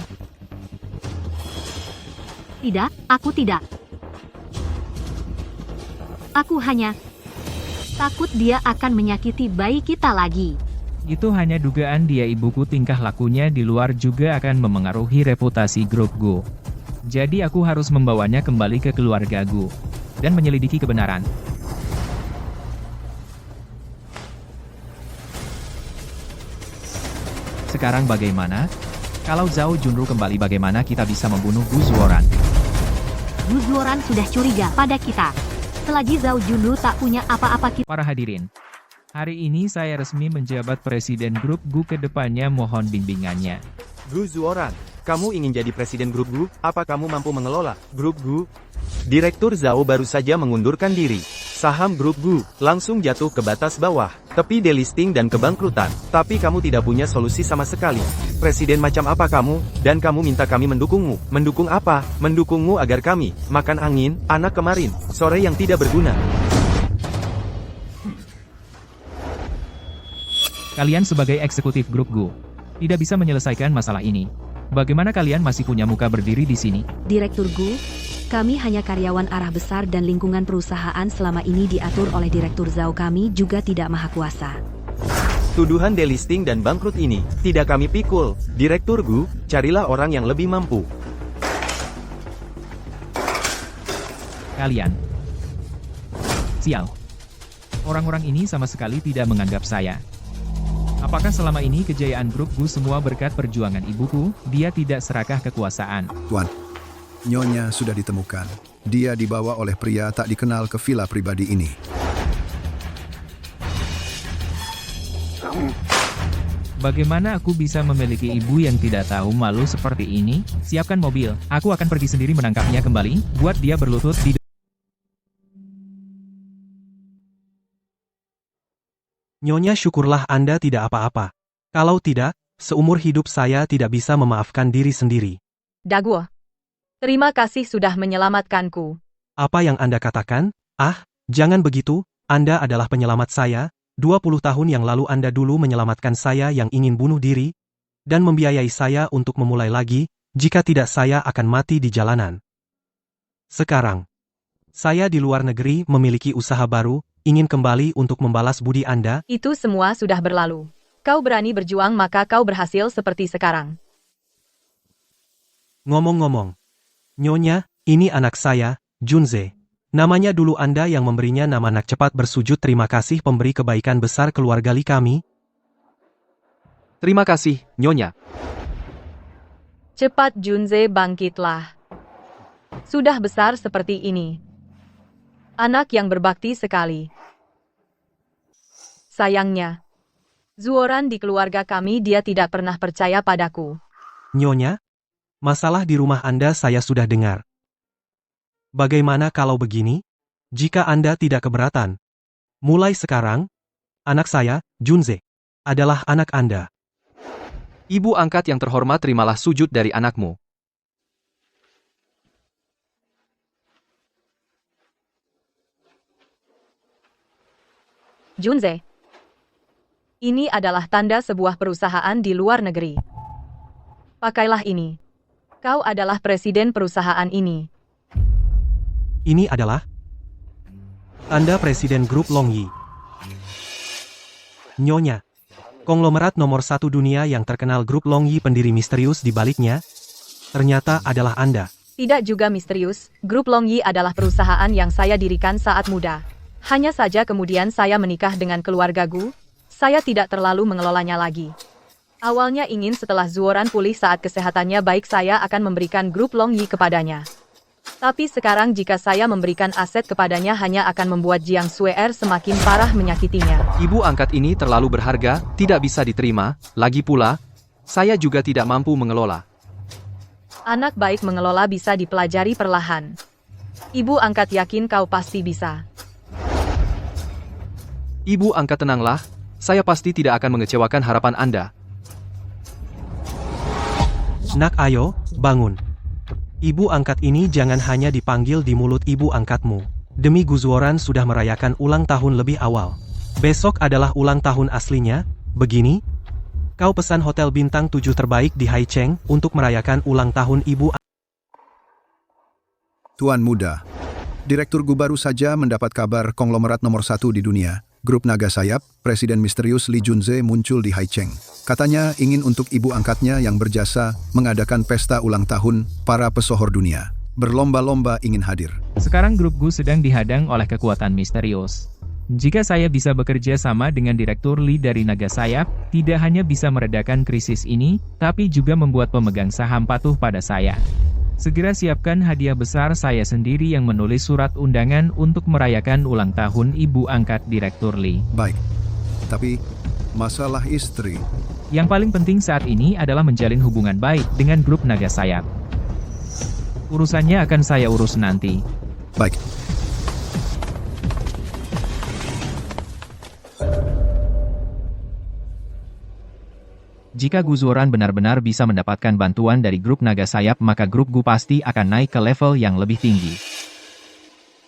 Tidak, aku tidak. Aku hanya takut dia akan menyakiti bayi kita lagi. Itu hanya dugaan dia, ibuku. Tingkah lakunya di luar juga akan memengaruhi reputasi grup Gu. Jadi aku harus membawanya kembali ke keluarga Gu dan menyelidiki kebenaran. Sekarang bagaimana? Kalau Zhao Junru kembali, bagaimana kita bisa membunuh Gu Zuoran? Gu Zuoran sudah curiga pada kita. Selagi Zhao Junru tak punya apa-apa kita. Para hadirin, hari ini saya resmi menjabat presiden grup Gu, ke depannya mohon bimbingannya. Gu Zuoran, kamu ingin jadi presiden grup Gu? Apa kamu mampu mengelola grup Gu? Direktur Zhao baru saja mengundurkan diri. Saham grup Gu langsung jatuh ke batas bawah, tepi delisting dan kebangkrutan. Tapi kamu tidak punya solusi sama sekali. Presiden macam apa kamu? Dan kamu minta kami mendukungmu. Mendukung apa? Mendukungmu agar kami makan angin, anak kemarin, sore yang tidak berguna. Kalian sebagai eksekutif grup Gu tidak bisa menyelesaikan masalah ini. Bagaimana kalian masih punya muka berdiri di sini? Direktur Gu, kami hanya karyawan arah besar dan lingkungan perusahaan selama ini diatur oleh Direktur Zhao, kami juga tidak maha kuasa. Tuduhan delisting dan bangkrut ini tidak kami pikul. Direktur Gu, carilah orang yang lebih mampu. Kalian. Sial. Orang-orang ini sama sekali tidak menganggap saya. Apakah selama ini kejayaan grup Gu semua berkat perjuangan ibuku? Dia tidak serakah kekuasaan. Tuan, Nyonya sudah ditemukan. Dia dibawa oleh pria tak dikenal ke villa pribadi ini. Bagaimana aku bisa memiliki ibu yang tidak tahu malu seperti ini? Siapkan mobil, aku akan pergi sendiri menangkapnya kembali, buat dia berlutut di... Nyonya, syukurlah Anda tidak apa-apa. Kalau tidak, seumur hidup saya tidak bisa memaafkan diri sendiri. Daguo, terima kasih sudah menyelamatkanku. Apa yang Anda katakan? Ah, jangan begitu, Anda adalah penyelamat saya. 20 tahun yang lalu Anda dulu menyelamatkan saya yang ingin bunuh diri, dan membiayai saya untuk memulai lagi, jika tidak saya akan mati di jalanan. Sekarang, saya di luar negeri memiliki usaha baru, ingin kembali untuk membalas budi Anda. Itu semua sudah berlalu. Kau berani berjuang maka kau berhasil seperti sekarang. Ngomong-ngomong, Nyonya, ini anak saya, Junze. Namanya dulu Anda yang memberinya nama. Nak cepat bersujud terima kasih pemberi kebaikan besar keluarga Li kami. Terima kasih, Nyonya. Cepat Junze, bangkitlah. Sudah besar seperti ini. Anak yang berbakti sekali. Sayangnya, Zuoran di keluarga kami dia tidak pernah percaya padaku. Nyonya, masalah di rumah Anda saya sudah dengar. Bagaimana kalau begini? Jika Anda tidak keberatan, mulai sekarang, anak saya, Junze, adalah anak Anda. Ibu angkat yang terhormat, terimalah sujud dari anakmu. Junze. Ini adalah tanda sebuah perusahaan di luar negeri. Pakailah ini. Kau adalah presiden perusahaan ini. Ini adalah tanda Presiden Grup Longyi. Nyonya, konglomerat nomor 1 dunia yang terkenal Grup Longyi, pendiri misterius di baliknya, ternyata adalah Anda. Tidak juga misterius, Grup Longyi adalah perusahaan yang saya dirikan saat muda. Hanya saja kemudian saya menikah dengan keluarga Gu, saya tidak terlalu mengelolanya lagi. Awalnya ingin setelah Zuoran pulih saat kesehatannya baik saya akan memberikan Grup Longyi kepadanya. Tapi sekarang jika saya memberikan aset kepadanya hanya akan membuat Jiang Suer semakin parah menyakitinya. Ibu angkat ini terlalu berharga, tidak bisa diterima. Lagi pula, saya juga tidak mampu mengelola. Anak baik mengelola bisa dipelajari perlahan. Ibu angkat yakin kau pasti bisa. Ibu angkat tenanglah, saya pasti tidak akan mengecewakan harapan Anda. Nak ayo, bangun. Ibu angkat ini jangan hanya dipanggil di mulut ibu angkatmu. Demi Guzuoran sudah merayakan ulang tahun lebih awal. Besok adalah ulang tahun aslinya, begini. Kau pesan hotel bintang 7 terbaik di Haicheng untuk merayakan ulang tahun ibu. Tuan muda, Direktur Gu baru saja mendapat kabar konglomerat nomor 1 di dunia, Grup Naga Sayap, Presiden misterius Li Junze muncul di Haicheng. Katanya ingin untuk ibu angkatnya yang berjasa mengadakan pesta ulang tahun para pesohor dunia. Berlomba-lomba ingin hadir. Sekarang Grup Gu sedang dihadang oleh kekuatan misterius. Jika saya bisa bekerja sama dengan Direktur Li dari Naga Sayap, tidak hanya bisa meredakan krisis ini, tapi juga membuat pemegang saham patuh pada saya. Segera siapkan hadiah besar, saya sendiri yang menulis surat undangan untuk merayakan ulang tahun ibu angkat Direktur Li. Baik, tapi masalah istri. Yang paling penting saat ini adalah menjalin hubungan baik dengan Grup Naga Sayap. Urusannya akan saya urus nanti. Baik. Jika Guzuoran benar-benar bisa mendapatkan bantuan dari Grup Naga Sayap, maka Grup Gu pasti akan naik ke level yang lebih tinggi.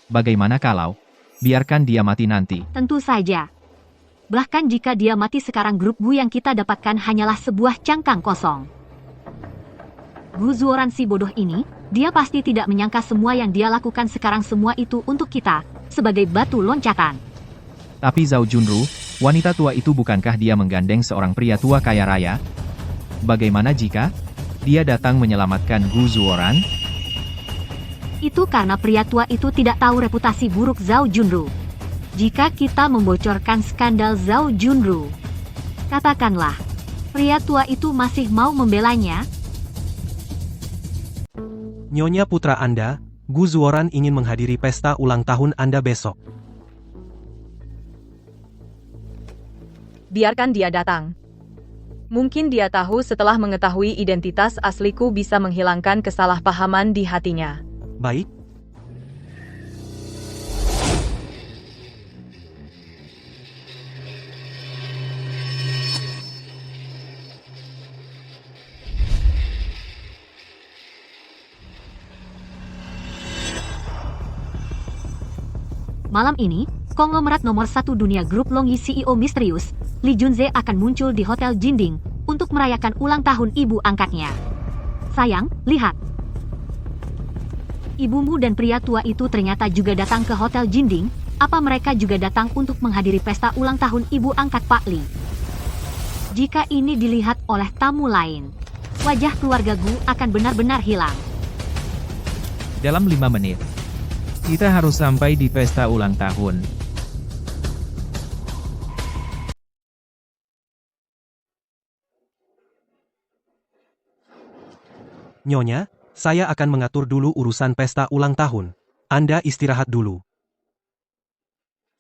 Bagaimana kalau biarkan dia mati nanti? Tentu saja. Bahkan jika dia mati sekarang, Grup Gu yang kita dapatkan hanyalah sebuah cangkang kosong. Guzuoran si bodoh ini, dia pasti tidak menyangka semua yang dia lakukan sekarang semua itu untuk kita, sebagai batu loncatan. Tapi Zhao Junru, wanita tua itu bukankah dia menggandeng seorang pria tua kaya raya? Bagaimana jika dia datang menyelamatkan Guzuoran? Itu karena pria tua itu tidak tahu reputasi buruk Zhao Junru. Jika kita membocorkan skandal Zhao Junru, katakanlah, pria tua itu masih mau membelanya? Nyonya putra Anda, Guzuoran ingin menghadiri pesta ulang tahun Anda besok. Biarkan dia datang. Mungkin dia tahu setelah mengetahui identitas asliku bisa menghilangkan kesalahpahaman di hatinya. Baik. Malam ini, konglomerat nomor 1 dunia Grup Longyi CEO misterius, Li Junze akan muncul di Hotel Jinding untuk merayakan ulang tahun ibu angkatnya. Sayang, lihat. Ibumu dan pria tua itu ternyata juga datang ke Hotel Jinding. Apa mereka juga datang untuk menghadiri pesta ulang tahun ibu angkat Pak Li? Jika ini dilihat oleh tamu lain, wajah keluarga Gu akan benar-benar hilang. Dalam 5 menit, kita harus sampai di pesta ulang tahun. Nyonya, saya akan mengatur dulu urusan pesta ulang tahun. Anda istirahat dulu.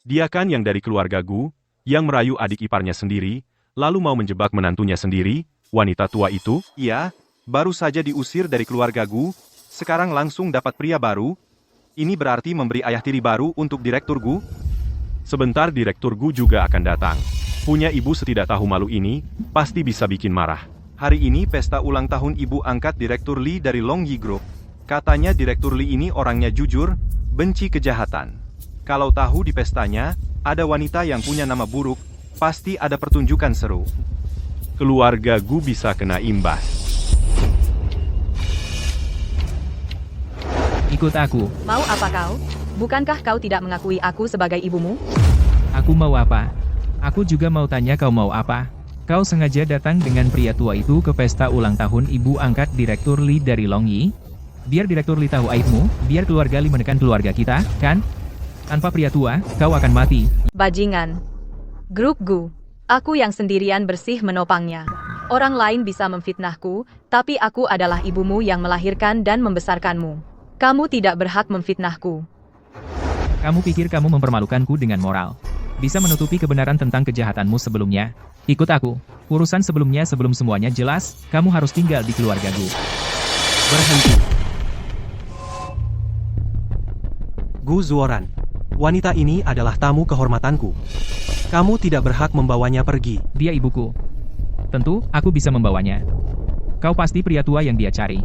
Dia kan yang dari keluarga Gu, yang merayu adik iparnya sendiri, lalu mau menjebak menantunya sendiri, wanita tua itu? Iya, baru saja diusir dari keluarga Gu, sekarang langsung dapat pria baru. Ini berarti memberi ayah tiri baru untuk Direktur Gu? Sebentar Direktur Gu juga akan datang. Punya ibu setidak tahu malu ini, pasti bisa bikin marah. Hari ini pesta ulang tahun ibu angkat Direktur Li dari Longyi Group. Katanya Direktur Li ini orangnya jujur, benci kejahatan. Kalau tahu di pestanya, ada wanita yang punya nama buruk, pasti ada pertunjukan seru. Keluarga Gu bisa kena imbas. Ikut aku. Mau apa kau? Bukankah kau tidak mengakui aku sebagai ibumu? Aku mau apa? Aku juga mau tanya kau mau apa? Kau sengaja datang dengan pria tua itu ke pesta ulang tahun ibu angkat Direktur Li dari Longyi? Biar Direktur Li tahu aibmu, biar keluarga Li menekan keluarga kita, kan? Tanpa pria tua, kau akan mati. Bajingan. Grup Gu. Aku yang sendirian bersih menopangnya. Orang lain bisa memfitnahku, tapi aku adalah ibumu yang melahirkan dan membesarkanmu. Kamu tidak berhak memfitnahku. Kamu pikir kamu mempermalukanku dengan moral? Bisa menutupi kebenaran tentang kejahatanmu sebelumnya? Ikut aku. Urusan sebelumnya sebelum semuanya jelas, kamu harus tinggal di keluarga Gu. Berhenti. Gu Zuoran. Wanita ini adalah tamu kehormatanku. Kamu tidak berhak membawanya pergi. Dia ibuku. Tentu, aku bisa membawanya. Kau pasti pria tua yang dia cari.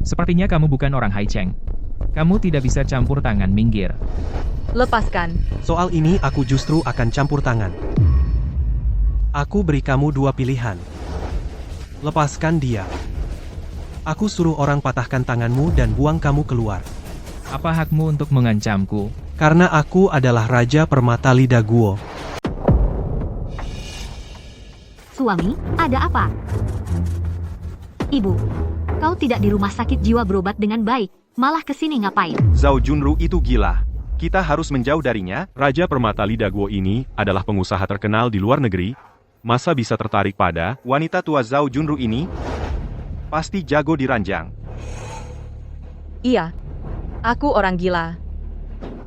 Sepertinya kamu bukan orang Hai Cheng. Kamu tidak bisa campur tangan, minggir. Lepaskan. Soal ini aku justru akan campur tangan. Aku beri kamu dua pilihan. Lepaskan dia. Aku suruh orang patahkan tanganmu dan buang kamu keluar. Apa hakmu untuk mengancamku? Karena aku adalah Raja Permata Lida Guo. Suami, ada apa? Ibu, kau tidak di rumah sakit jiwa berobat dengan baik, malah kesini ngapain? Zhao Junru itu gila. Kita harus menjauh darinya. Raja Permata Lida Guo ini adalah pengusaha terkenal di luar negeri. Masa bisa tertarik pada wanita tua Zhao Junru ini? Pasti jago di ranjang. Iya. Aku orang gila.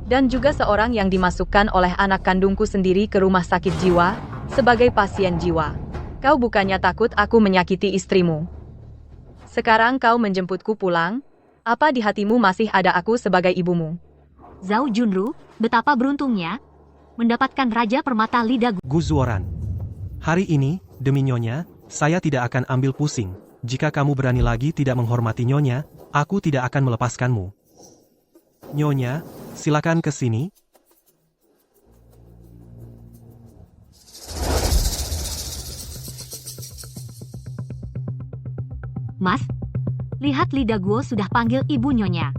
Dan juga seorang yang dimasukkan oleh anak kandungku sendiri ke rumah sakit jiwa, sebagai pasien jiwa. Kau bukannya takut aku menyakiti istrimu? Sekarang kau menjemputku pulang? Apa di hatimu masih ada aku sebagai ibumu? Zhao Junru, betapa beruntungnya mendapatkan Raja Permata Lida Guo. Gu Zuoran. Hari ini, demi Nyonya, saya tidak akan ambil pusing. Jika kamu berani lagi tidak menghormati Nyonya, aku tidak akan melepaskanmu. Nyonya, silakan ke sini. Mas, lihat Lida Guo sudah panggil ibu Nyonya.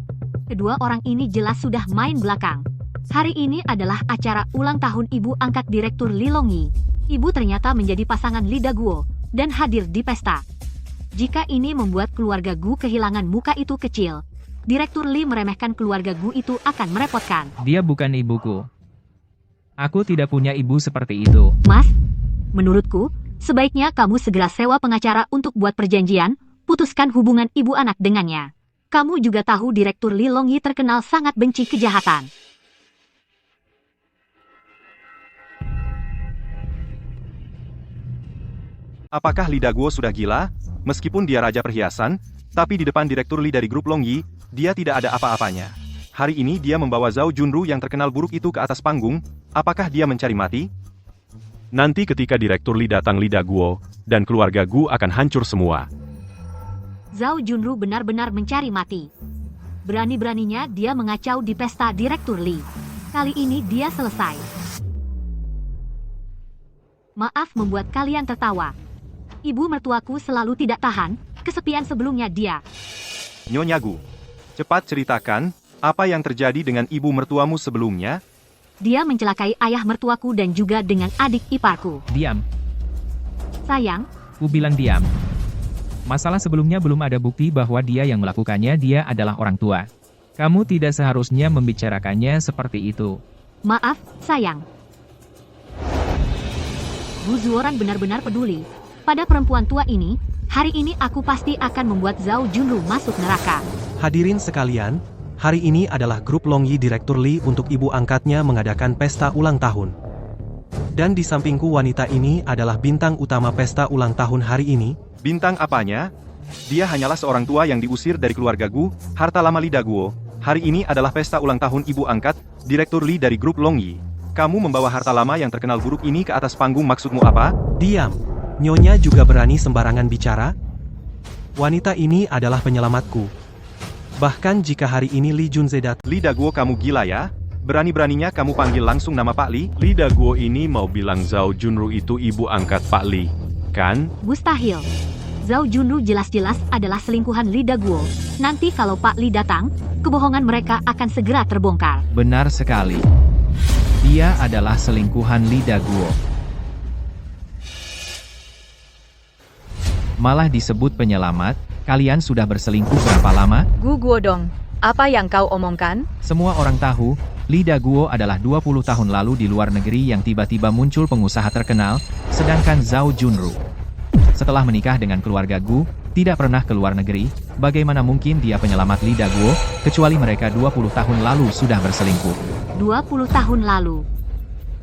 Kedua orang ini jelas sudah main belakang. Hari ini adalah acara ulang tahun ibu angkat Direktur Li Longyi. Ibu ternyata menjadi pasangan Lida Guo dan hadir di pesta. Jika ini membuat keluarga Gu kehilangan muka itu kecil, Direktur Li meremehkan keluarga Gu itu akan merepotkan. Dia bukan ibuku. Aku tidak punya ibu seperti itu. Mas, menurutku, sebaiknya kamu segera sewa pengacara untuk buat perjanjian, putuskan hubungan ibu anak dengannya. Kamu juga tahu Direktur Li Longyi terkenal sangat benci kejahatan. Apakah Lida Guo sudah gila? Meskipun dia raja perhiasan, tapi di depan Direktur Li dari grup Longyi, dia tidak ada apa-apanya. Hari ini dia membawa Zhao Junru yang terkenal buruk itu ke atas panggung. Apakah dia mencari mati? Nanti ketika Direktur Li datang Lida Guo, dan keluarga Gu akan hancur semua. Zhao Junru benar-benar mencari mati. Berani-beraninya dia mengacau di pesta Direktur Li. Kali ini dia selesai. Maaf membuat kalian tertawa. Ibu mertuaku selalu tidak tahan kesepian sebelumnya dia. Nyonya Gu, cepat ceritakan, apa yang terjadi dengan ibu mertuamu sebelumnya? Dia mencelakai ayah mertuaku dan juga dengan adik iparku. Diam. Sayang, Ku bilang diam. Masalah sebelumnya belum ada bukti bahwa dia yang melakukannya, dia adalah orang tua. Kamu tidak seharusnya membicarakannya seperti itu. maaf, sayang. Gu Zuoran benar-benar peduli pada perempuan tua ini. Hari ini aku pasti akan membuat Zhao Junru masuk neraka. Hadirin sekalian, hari ini adalah grup Longyi Direktur Li untuk ibu angkatnya mengadakan pesta ulang tahun. Dan di sampingku wanita ini adalah bintang utama pesta ulang tahun hari ini. Bintang apanya? Dia hanyalah seorang tua yang diusir dari keluarga Gu, harta lama Lida Guo. Hari ini adalah pesta ulang tahun ibu angkat, Direktur Li dari grup Longyi. Kamu membawa harta lama yang terkenal buruk ini ke atas panggung, maksudmu apa? Diam. Nyonya juga berani sembarangan bicara? Wanita ini adalah penyelamatku. Bahkan jika hari ini Li Junze datang. Lida Guo, kamu gila ya? Berani-beraninya kamu panggil langsung nama Pak Li? Li Daguo ini mau bilang Zhao Junru itu ibu angkat Pak Li, kan? Mustahil. Zhao Junru jelas-jelas adalah selingkuhan Li Daguo. Nanti kalau Pak Li datang, kebohongan mereka akan segera terbongkar. Benar sekali. Dia adalah selingkuhan Li Daguo. Malah disebut penyelamat. Kalian sudah berselingkuh berapa lama? Gu Guodong, apa yang kau omongkan? Semua orang tahu, Li Daguo adalah 20 tahun lalu di luar negeri yang tiba-tiba muncul pengusaha terkenal, sedangkan Zhao Junru setelah menikah dengan keluarga Gu, tidak pernah ke luar negeri. Bagaimana mungkin dia penyelamat Li Daguo, kecuali mereka 20 tahun lalu sudah berselingkuh. 20 tahun lalu.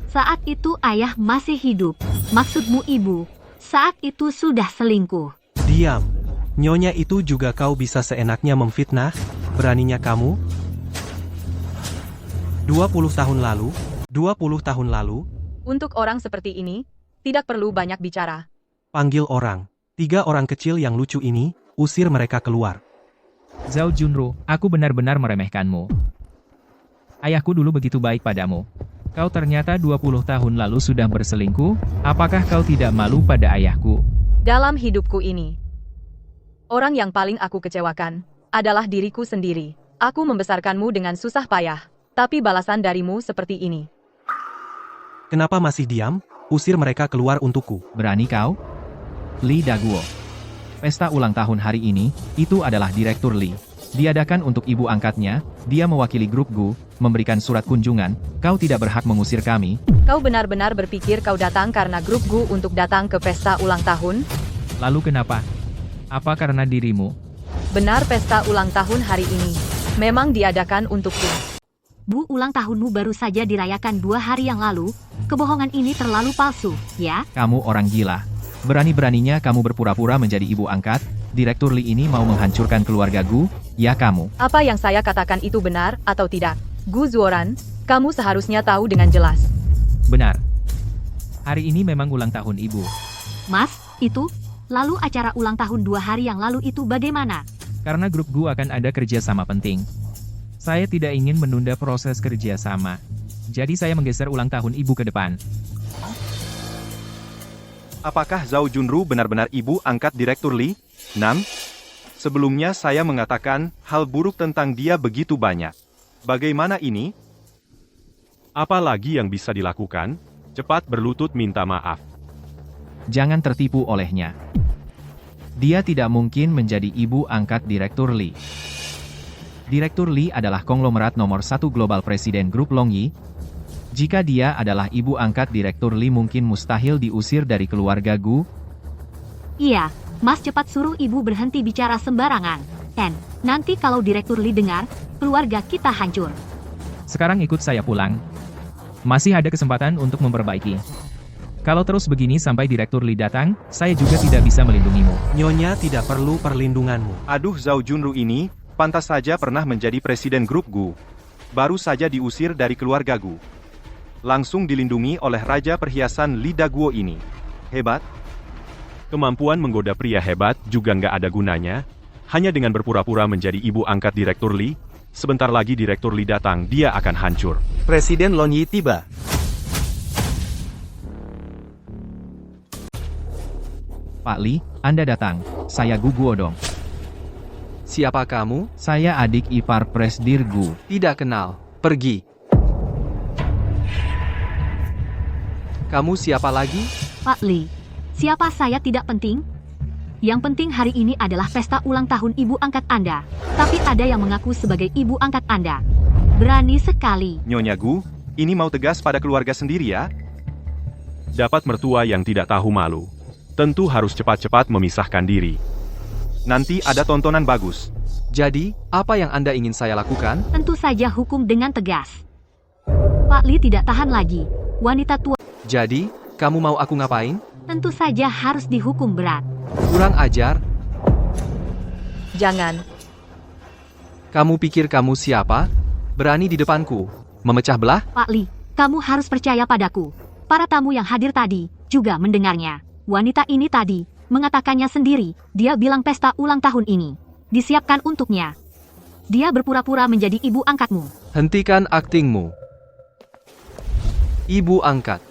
Saat itu ayah masih hidup. Maksudmu ibu, saat itu sudah selingkuh. Diam. Nyonya itu juga kau bisa seenaknya memfitnah? Beraninya kamu? 20 tahun lalu? Untuk orang seperti ini, tidak perlu banyak bicara. Panggil orang. 3 orang kecil yang lucu ini, usir mereka keluar. Zhao Junru, aku benar-benar meremehkanmu. Ayahku dulu begitu baik padamu. Kau ternyata 20 tahun lalu sudah berselingkuh, apakah kau tidak malu pada ayahku? Dalam hidupku ini, orang yang paling aku kecewakan adalah diriku sendiri. Aku membesarkanmu dengan susah payah, tapi balasan darimu seperti ini. Kenapa masih diam? Usir mereka keluar untukku. Berani kau? Li Daguo. Pesta ulang tahun hari ini, itu adalah Direktur Li. Diadakan untuk ibu angkatnya, dia mewakili grup Gu, memberikan surat kunjungan, kau tidak berhak mengusir kami. Kau benar-benar berpikir kau datang karena grup Gu untuk datang ke pesta ulang tahun? Lalu kenapa? Apa karena dirimu? Benar, pesta ulang tahun hari ini memang diadakan untukku. Bu, ulang tahunmu baru saja dirayakan 2 hari yang lalu. Kebohongan ini terlalu palsu, ya? Kamu orang gila. Berani-beraninya kamu berpura-pura menjadi ibu angkat. Direktur Li ini mau menghancurkan keluarga Gu, ya kamu. Apa yang saya katakan itu benar atau tidak? Gu Zuoran, kamu seharusnya tahu dengan jelas. Benar. Hari ini memang ulang tahun ibu. Mas, itu? Lalu acara ulang tahun 2 hari yang lalu itu bagaimana? Karena grup Gu akan ada kerjasama penting. Saya tidak ingin menunda proses kerjasama. Jadi saya menggeser ulang tahun ibu ke depan. Apakah Zhao Junru benar-benar ibu angkat Direktur Li? 6. Sebelumnya saya mengatakan hal buruk tentang dia begitu banyak. Bagaimana ini? Apa lagi yang bisa dilakukan? Cepat berlutut minta maaf. Jangan tertipu olehnya. Dia tidak mungkin menjadi ibu angkat Direktur Li. Direktur Li adalah konglomerat nomor 1 global presiden grup Longyi. Jika dia adalah ibu angkat Direktur Li, mungkin mustahil diusir dari keluarga Gu. Iya, Mas cepat suruh ibu berhenti bicara sembarangan. Nanti kalau Direktur Li dengar, keluarga kita hancur. Sekarang ikut saya pulang. Masih ada kesempatan untuk memperbaiki. Kalau terus begini sampai Direktur Li datang, saya juga tidak bisa melindungimu. Nyonya tidak perlu perlindunganmu. Aduh, Zhao Junru ini pantas saja pernah menjadi presiden grup Gu. Baru saja diusir dari keluarga Gu. Langsung dilindungi oleh Raja Perhiasan Li Daguo ini. Hebat. Kemampuan menggoda pria hebat juga nggak ada gunanya. Hanya dengan berpura-pura menjadi ibu angkat Direktur Li, sebentar lagi Direktur Li datang, dia akan hancur. Presiden Longyi tiba. Pak Li, Anda datang. Saya Gu Guodong. Siapa kamu? Saya adik ipar Presdir Gu. Tidak kenal. Pergi. Kamu siapa lagi? Pak Li, siapa saya tidak penting. Yang penting hari ini adalah pesta ulang tahun ibu angkat Anda. Tapi ada yang mengaku sebagai ibu angkat Anda. Berani sekali. Nyonya Gu, ini mau tegas pada keluarga sendiri ya? Dapat mertua yang tidak tahu malu. Tentu harus cepat-cepat memisahkan diri. Nanti ada tontonan bagus. Jadi, apa yang Anda ingin saya lakukan? Tentu saja hukum dengan tegas. Pak Li tidak tahan lagi. Wanita tua. Jadi, kamu mau aku ngapain? Tentu saja harus dihukum berat. Kurang ajar. Jangan. Kamu pikir kamu siapa? Berani di depanku. Memecah belah? Pak Li, kamu harus percaya padaku. Para tamu yang hadir tadi juga mendengarnya. Wanita ini tadi mengatakannya sendiri. Dia bilang pesta ulang tahun ini disiapkan untuknya. Dia berpura-pura menjadi ibu angkatmu. Hentikan aktingmu. Ibu angkat.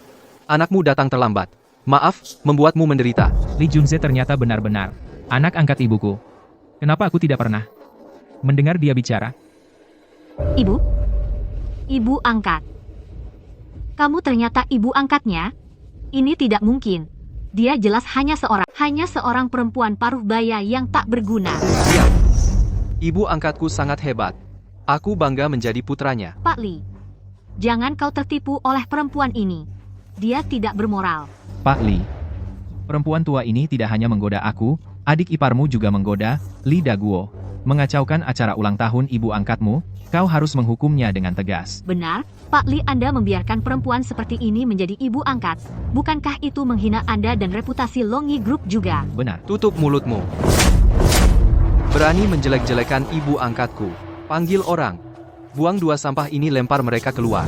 Anakmu datang terlambat. Maaf, membuatmu menderita. Li Junze ternyata benar-benar anak angkat ibuku. Kenapa aku tidak pernah mendengar dia bicara? Ibu? Ibu angkat. Kamu ternyata ibu angkatnya? Ini tidak mungkin. Dia jelas hanya seorang perempuan paruh baya yang tak berguna. Diam. Ibu angkatku sangat hebat. Aku bangga menjadi putranya. Pak Li, jangan kau tertipu oleh perempuan ini. Dia tidak bermoral. Pak Li, perempuan tua ini tidak hanya menggoda aku, adik iparmu juga menggoda Li Daguo. Mengacaukan acara ulang tahun ibu angkatmu, kau harus menghukumnya dengan tegas. Benar, Pak Li, Anda membiarkan perempuan seperti ini menjadi ibu angkat. Bukankah itu menghina Anda dan reputasi Longyi Group juga? Benar. Tutup mulutmu. Berani menjelek-jelekan ibu angkatku. Panggil orang. Buang 2 sampah ini, lempar mereka keluar.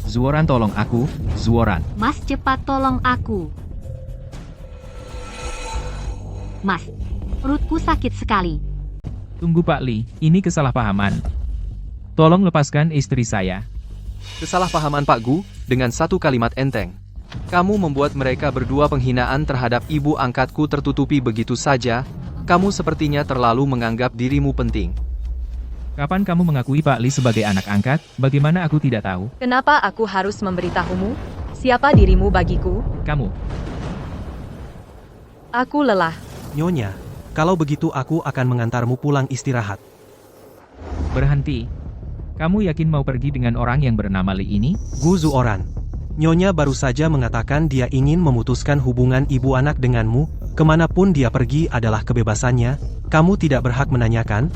Zuoran, tolong aku, Zuoran. Mas, cepat tolong aku. Mas, perutku sakit sekali. Tunggu Pak Li, ini kesalahpahaman. Tolong lepaskan istri saya. Kesalahpahaman Pak Gu, dengan satu kalimat enteng. Kamu membuat mereka berdua penghinaan terhadap ibu angkatku tertutupi begitu saja. Kamu sepertinya terlalu menganggap dirimu penting. Kapan kamu mengakui Pak Li sebagai anak angkat? Bagaimana aku tidak tahu? Kenapa aku harus memberitahumu? Siapa dirimu bagiku? Kamu. Aku lelah. Nyonya, kalau begitu aku akan mengantarmu pulang istirahat. Berhenti. Kamu yakin mau pergi dengan orang yang bernama Li ini? Gu Zuoran. Nyonya baru saja mengatakan dia ingin memutuskan hubungan ibu anak denganmu. Kemanapun dia pergi adalah kebebasannya. Kamu tidak berhak menanyakan.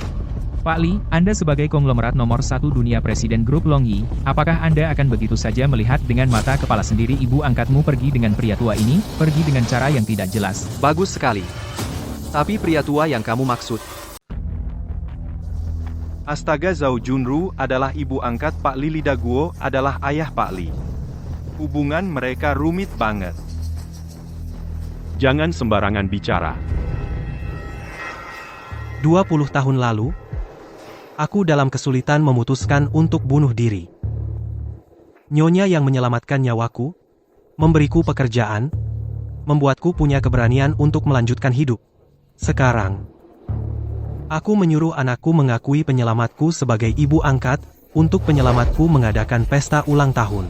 Pak Li, Anda sebagai konglomerat nomor 1 dunia Presiden Grup Longyi, apakah Anda akan begitu saja melihat dengan mata kepala sendiri ibu angkatmu pergi dengan pria tua ini? Pergi dengan cara yang tidak jelas. Bagus sekali. Tapi pria tua yang kamu maksud. Astaga, Zhao Junru adalah ibu angkat Pak Li, Li Daguo adalah ayah Pak Li. Hubungan mereka rumit banget. Jangan sembarangan bicara. 20 tahun lalu, aku dalam kesulitan memutuskan untuk bunuh diri. Nyonya yang menyelamatkan nyawaku, memberiku pekerjaan, membuatku punya keberanian untuk melanjutkan hidup. Sekarang, aku menyuruh anakku mengakui penyelamatku sebagai ibu angkat, untuk penyelamatku mengadakan pesta ulang tahun.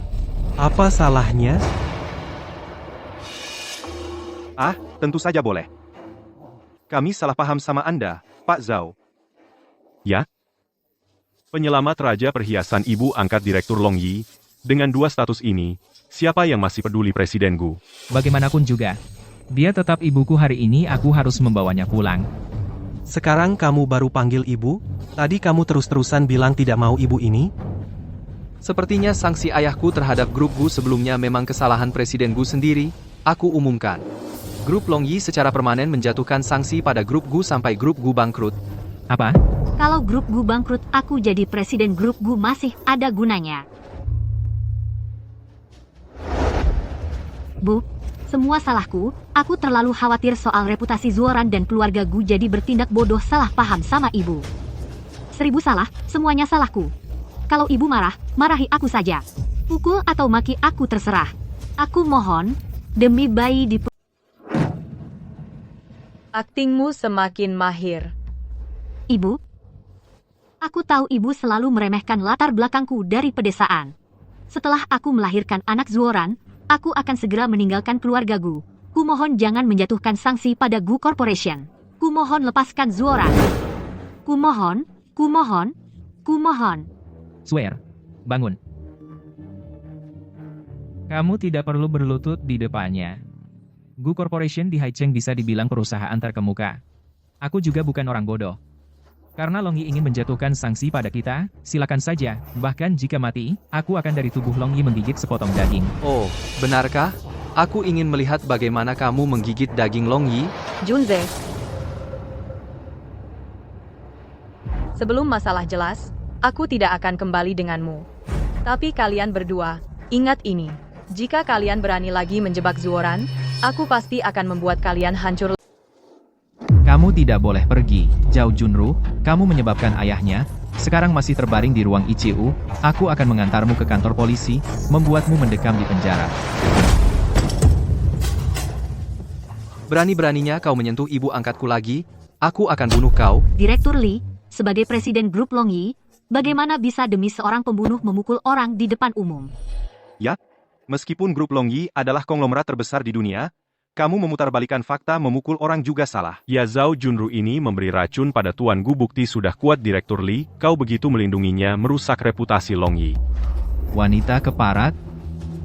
Apa salahnya? Ah, tentu saja boleh. Kami salah paham sama Anda, Pak Zhao. Ya? Penyelamat Raja Perhiasan Ibu Angkat Direktur Longyi, dengan 2 status ini, siapa yang masih peduli Presiden Gu? Bagaimanapun juga, dia tetap ibuku hari ini, aku harus membawanya pulang. Sekarang kamu baru panggil ibu? Tadi kamu terus-terusan bilang tidak mau ibu ini? Sepertinya sanksi ayahku terhadap grup Gu sebelumnya memang kesalahan Presiden Gu sendiri. Aku umumkan. Grup Longyi secara permanen menjatuhkan sanksi pada grup Gu sampai grup Gu bangkrut. Apa? Kalau grup Gu bangkrut, aku jadi presiden grup Gu masih ada gunanya. Bu, semua salahku. Aku terlalu khawatir soal reputasi Zuoran dan keluarga Gu jadi bertindak bodoh, salah paham sama ibu. 1000 salah, semuanya salahku. Kalau ibu marah, marahi aku saja. Pukul atau maki aku terserah. Aku mohon, demi bayi di... Aktingmu semakin mahir. Ibu, aku tahu ibu selalu meremehkan latar belakangku dari pedesaan. Setelah aku melahirkan anak Zuoran, aku akan segera meninggalkan keluarga Gu. Kumohon jangan menjatuhkan sanksi pada Gu Corporation. Kumohon lepaskan Zuoran. Kumohon, kumohon, kumohon. Swear, bangun. Kamu tidak perlu berlutut di depannya. Gu Corporation di Haicheng bisa dibilang perusahaan terkemuka. Aku juga bukan orang bodoh. Karena Longyi ingin menjatuhkan sanksi pada kita, silakan saja. Bahkan jika mati, aku akan dari tubuh Longyi menggigit sepotong daging. Oh, benarkah? Aku ingin melihat bagaimana kamu menggigit daging Longyi. Junze. Sebelum masalah jelas, aku tidak akan kembali denganmu. Tapi kalian berdua, ingat ini. Jika kalian berani lagi menjebak Zuoran, aku pasti akan membuat kalian hancur. Kamu tidak boleh pergi, Zhao Junru. Kamu menyebabkan ayahnya, sekarang masih terbaring di ruang ICU, aku akan mengantarmu ke kantor polisi, membuatmu mendekam di penjara. Berani-beraninya kau menyentuh ibu angkatku lagi, aku akan bunuh kau. Direktur Lee, sebagai presiden grup Longyi, bagaimana bisa demi seorang pembunuh memukul orang di depan umum? Ya, meskipun grup Longyi adalah konglomerat terbesar di dunia, kamu memutarbalikkan fakta memukul orang juga salah. Ya, Zhao Junru ini memberi racun pada Tuan Gu, bukti sudah kuat. Direktur Lee, kau begitu melindunginya merusak reputasi Longyi. Wanita keparat,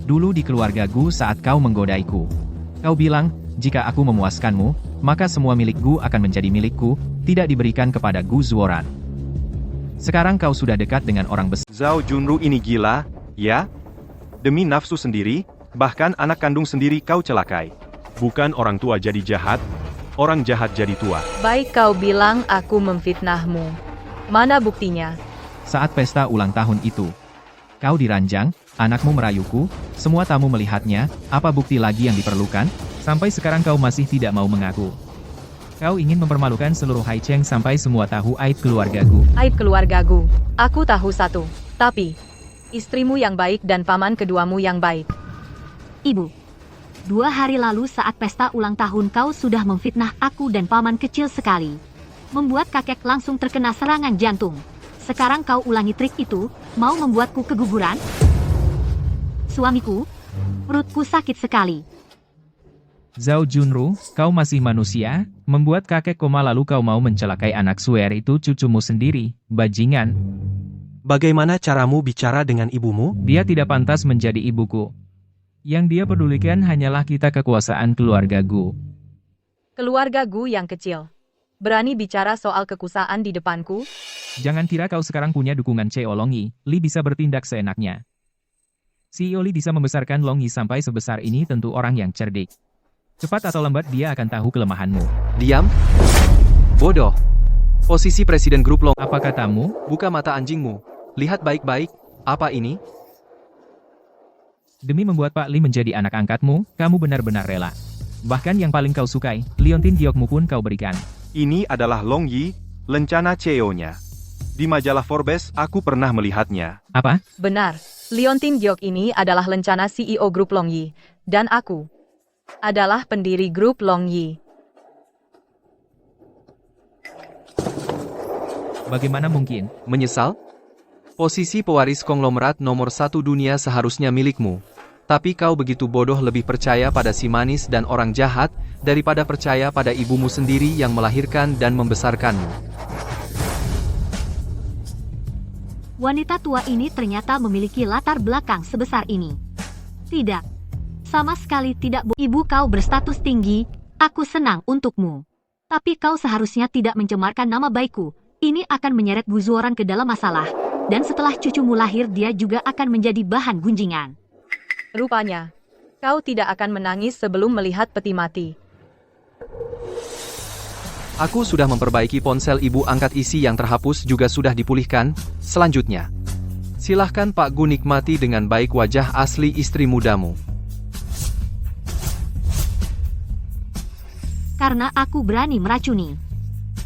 dulu di keluarga Gu saat kau menggodaiku. Kau bilang, jika aku memuaskanmu, maka semua milik Gu akan menjadi milikku, tidak diberikan kepada Gu Zuoran. Sekarang kau sudah dekat dengan orang besar. Zhao Junru ini gila, ya? Demi nafsu sendiri, bahkan anak kandung sendiri kau celakai. Bukan orang tua jadi jahat, orang jahat jadi tua. Baik, kau bilang aku memfitnahmu. Mana buktinya? Saat pesta ulang tahun itu, kau diranjang, anakmu merayuku, semua tamu melihatnya, apa bukti lagi yang diperlukan? Sampai sekarang kau masih tidak mau mengaku. Kau ingin mempermalukan seluruh Haicheng sampai semua tahu aib keluarga Gu. Aib keluarga Gu. Aku tahu satu. Tapi, istrimu yang baik dan paman keduamu yang baik. Ibu, 2 hari lalu saat pesta ulang tahun kau sudah memfitnah aku dan paman kecil sekali. Membuat kakek langsung terkena serangan jantung. Sekarang kau ulangi trik itu, mau membuatku keguguran? Suamiku, perutku sakit sekali. Zhao Junru, kau masih manusia, membuat kakek koma lalu kau mau mencelakai anak Suer itu cucumu sendiri, bajingan. Bagaimana caramu bicara dengan ibumu? Dia tidak pantas menjadi ibuku. Yang dia pedulikan hanyalah kita kekuasaan keluarga Gu. Keluarga Gu yang kecil. Berani bicara soal kekuasaan di depanku? Jangan kira kau sekarang punya dukungan CEO Longyi, Li bisa bertindak seenaknya. CEO Li bisa membesarkan Longyi sampai sebesar ini tentu orang yang cerdik. Cepat atau lambat dia akan tahu kelemahanmu. Diam. Bodoh. Posisi presiden grup Long. Apa katamu? Buka mata anjingmu. Lihat baik-baik. Apa ini? Demi membuat Pak Li menjadi anak angkatmu, kamu benar-benar rela. Bahkan yang paling kau sukai, liontin giokmu pun kau berikan. Ini adalah Longyi, lencana CEO-nya. Di majalah Forbes, aku pernah melihatnya. Apa? Benar. Liontin Giok ini adalah lencana CEO grup Longyi. Dan aku adalah pendiri grup Longyi. Bagaimana mungkin? Menyesal? Posisi pewaris konglomerat nomor 1 dunia seharusnya milikmu. Tapi kau begitu bodoh lebih percaya pada si manis dan orang jahat, daripada percaya pada ibumu sendiri yang melahirkan dan membesarkanmu. Wanita tua ini ternyata memiliki latar belakang sebesar ini. Tidak. Sama sekali tidak. Ibu kau berstatus tinggi, aku senang untukmu. Tapi kau seharusnya tidak mencemarkan nama baikku. Ini akan menyeret Gu Zuoran ke dalam masalah. Dan setelah cucumu lahir dia juga akan menjadi bahan gunjingan. Rupanya, kau tidak akan menangis sebelum melihat peti mati. Aku sudah memperbaiki ponsel ibu angkat isi yang terhapus juga sudah dipulihkan. Selanjutnya, silahkan Pak Gu nikmati dengan baik wajah asli istri mudamu. Karena aku berani meracuni.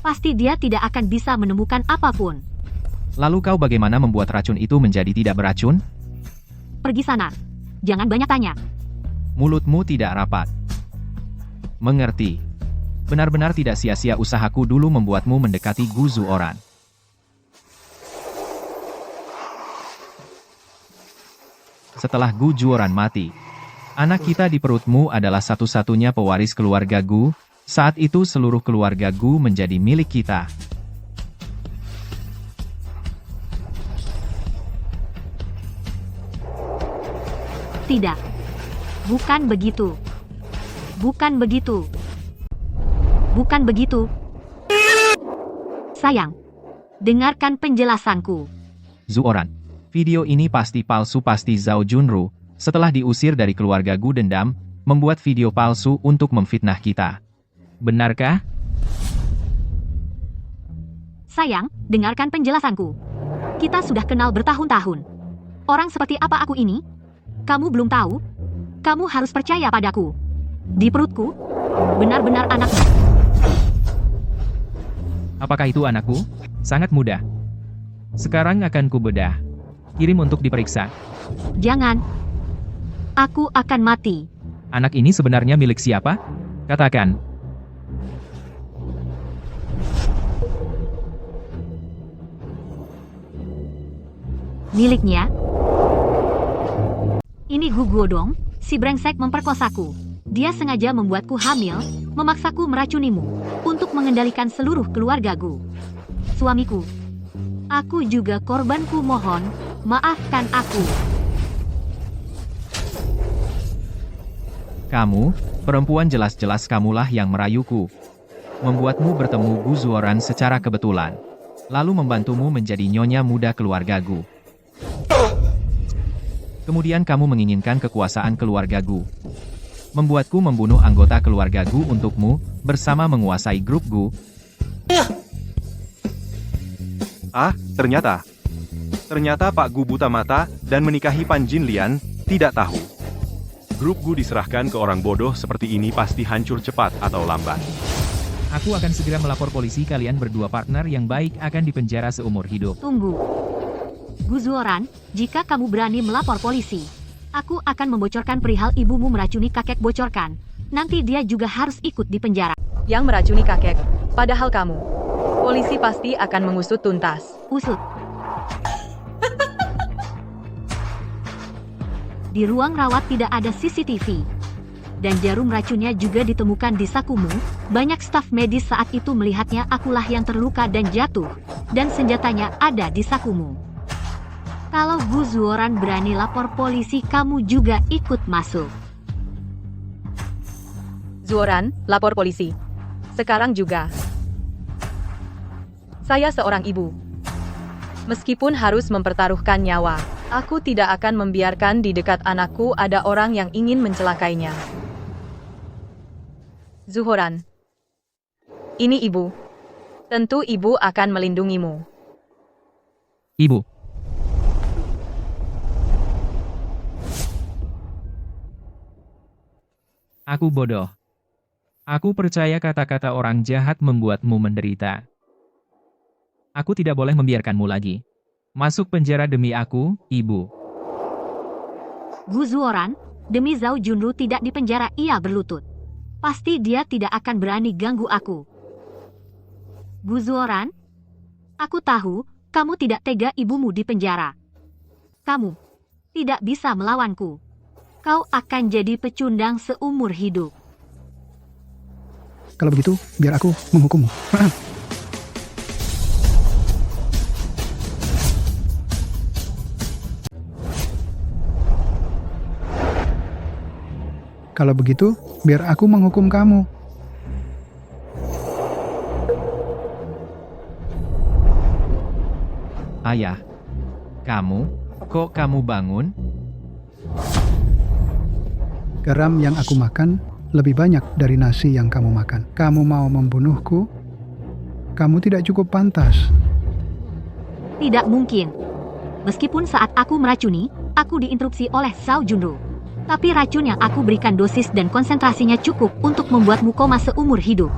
Pasti dia tidak akan bisa menemukan apapun. Lalu kau bagaimana membuat racun itu menjadi tidak beracun? Pergi sana. Jangan banyak tanya. Mulutmu tidak rapat. Mengerti. Benar-benar tidak sia-sia usahaku dulu membuatmu mendekati Gu Zuoran. Setelah Gu Zuoran mati, anak kita di perutmu adalah satu-satunya pewaris keluarga Gu. Saat itu seluruh keluarga Gu menjadi milik kita. Tidak. Bukan begitu. Bukan begitu. Bukan begitu. Sayang. Dengarkan penjelasanku. Zuoran. Video ini pasti palsu. Pasti Zhao Junru, setelah diusir dari keluarga Gu dendam, membuat video palsu untuk memfitnah kita. Benarkah? Sayang, dengarkan penjelasanku. Kita sudah kenal bertahun-tahun. Orang seperti apa aku ini? Kamu belum tahu? Kamu harus percaya padaku. Di perutku, benar-benar anakmu. Apakah itu anakku? Sangat mudah. Sekarang akan kubedah. Kirim untuk diperiksa. Jangan. Aku akan mati. Anak ini sebenarnya milik siapa? Katakan. Miliknya? Ini Guguo dong, si brengsek memperkosaku. Dia sengaja membuatku hamil, memaksaku meracunimu, untuk mengendalikan seluruh keluargaku. Suamiku. Aku juga korbanku, mohon, maafkan aku. Kamu, perempuan, jelas-jelas kamulah yang merayuku. Membuatmu bertemu Gu Zuoran secara kebetulan. Lalu membantumu menjadi nyonya muda keluargaku. Kemudian kamu menginginkan kekuasaan keluargaku. Membuatku membunuh anggota keluargaku untukmu, bersama menguasai grup Gu. Ah, ternyata Pak Gu buta mata dan menikahi Pan Jin Lian, tidak tahu. Grup Gu diserahkan ke orang bodoh seperti ini pasti hancur cepat atau lambat. Aku akan segera melapor polisi. Kalian berdua partner yang baik akan dipenjara seumur hidup. Tunggu. Gu Zuoran, jika kamu berani melapor polisi, aku akan membocorkan perihal ibumu meracuni kakek. Bocorkan. Nanti dia juga harus ikut di penjara. Yang meracuni kakek, padahal kamu. Polisi pasti akan mengusut tuntas. Usut. Di ruang rawat tidak ada CCTV. Dan jarum racunnya juga ditemukan di sakumu. Banyak staf medis saat itu melihatnya. Akulah yang terluka dan jatuh. Dan senjatanya ada di sakumu. Kalau Gu Zuoran berani lapor polisi, kamu juga ikut masuk. Zuoran, lapor polisi. Sekarang juga. Saya seorang ibu. Meskipun harus mempertaruhkan nyawa, aku tidak akan membiarkan di dekat anakku ada orang yang ingin mencelakainya. Zuoran. Ini ibu. Tentu ibu akan melindungimu. Ibu. Aku bodoh. Aku percaya kata-kata orang jahat membuatmu menderita. Aku tidak boleh membiarkanmu lagi. Masuk penjara demi aku, ibu. Gu Zuoran, demi Zhao Junru tidak di penjara. Ia berlutut. Pasti dia tidak akan berani ganggu aku. Gu Zuoran, aku tahu kamu tidak tega ibumu di penjara. Kamu tidak bisa melawanku. Kau akan jadi pecundang seumur hidup. Kalau begitu, biar aku menghukummu. Kalau begitu, biar aku menghukum kamu. Ayah. Kok kamu bangun? Garam yang aku makan lebih banyak dari nasi yang kamu makan. Kamu mau membunuhku? Kamu tidak cukup pantas. Tidak mungkin. Meskipun saat aku meracuni, aku diinterupsi oleh Zhao Junru. Tapi racun yang aku berikan dosis dan konsentrasinya cukup untuk membuatmu koma seumur hidup.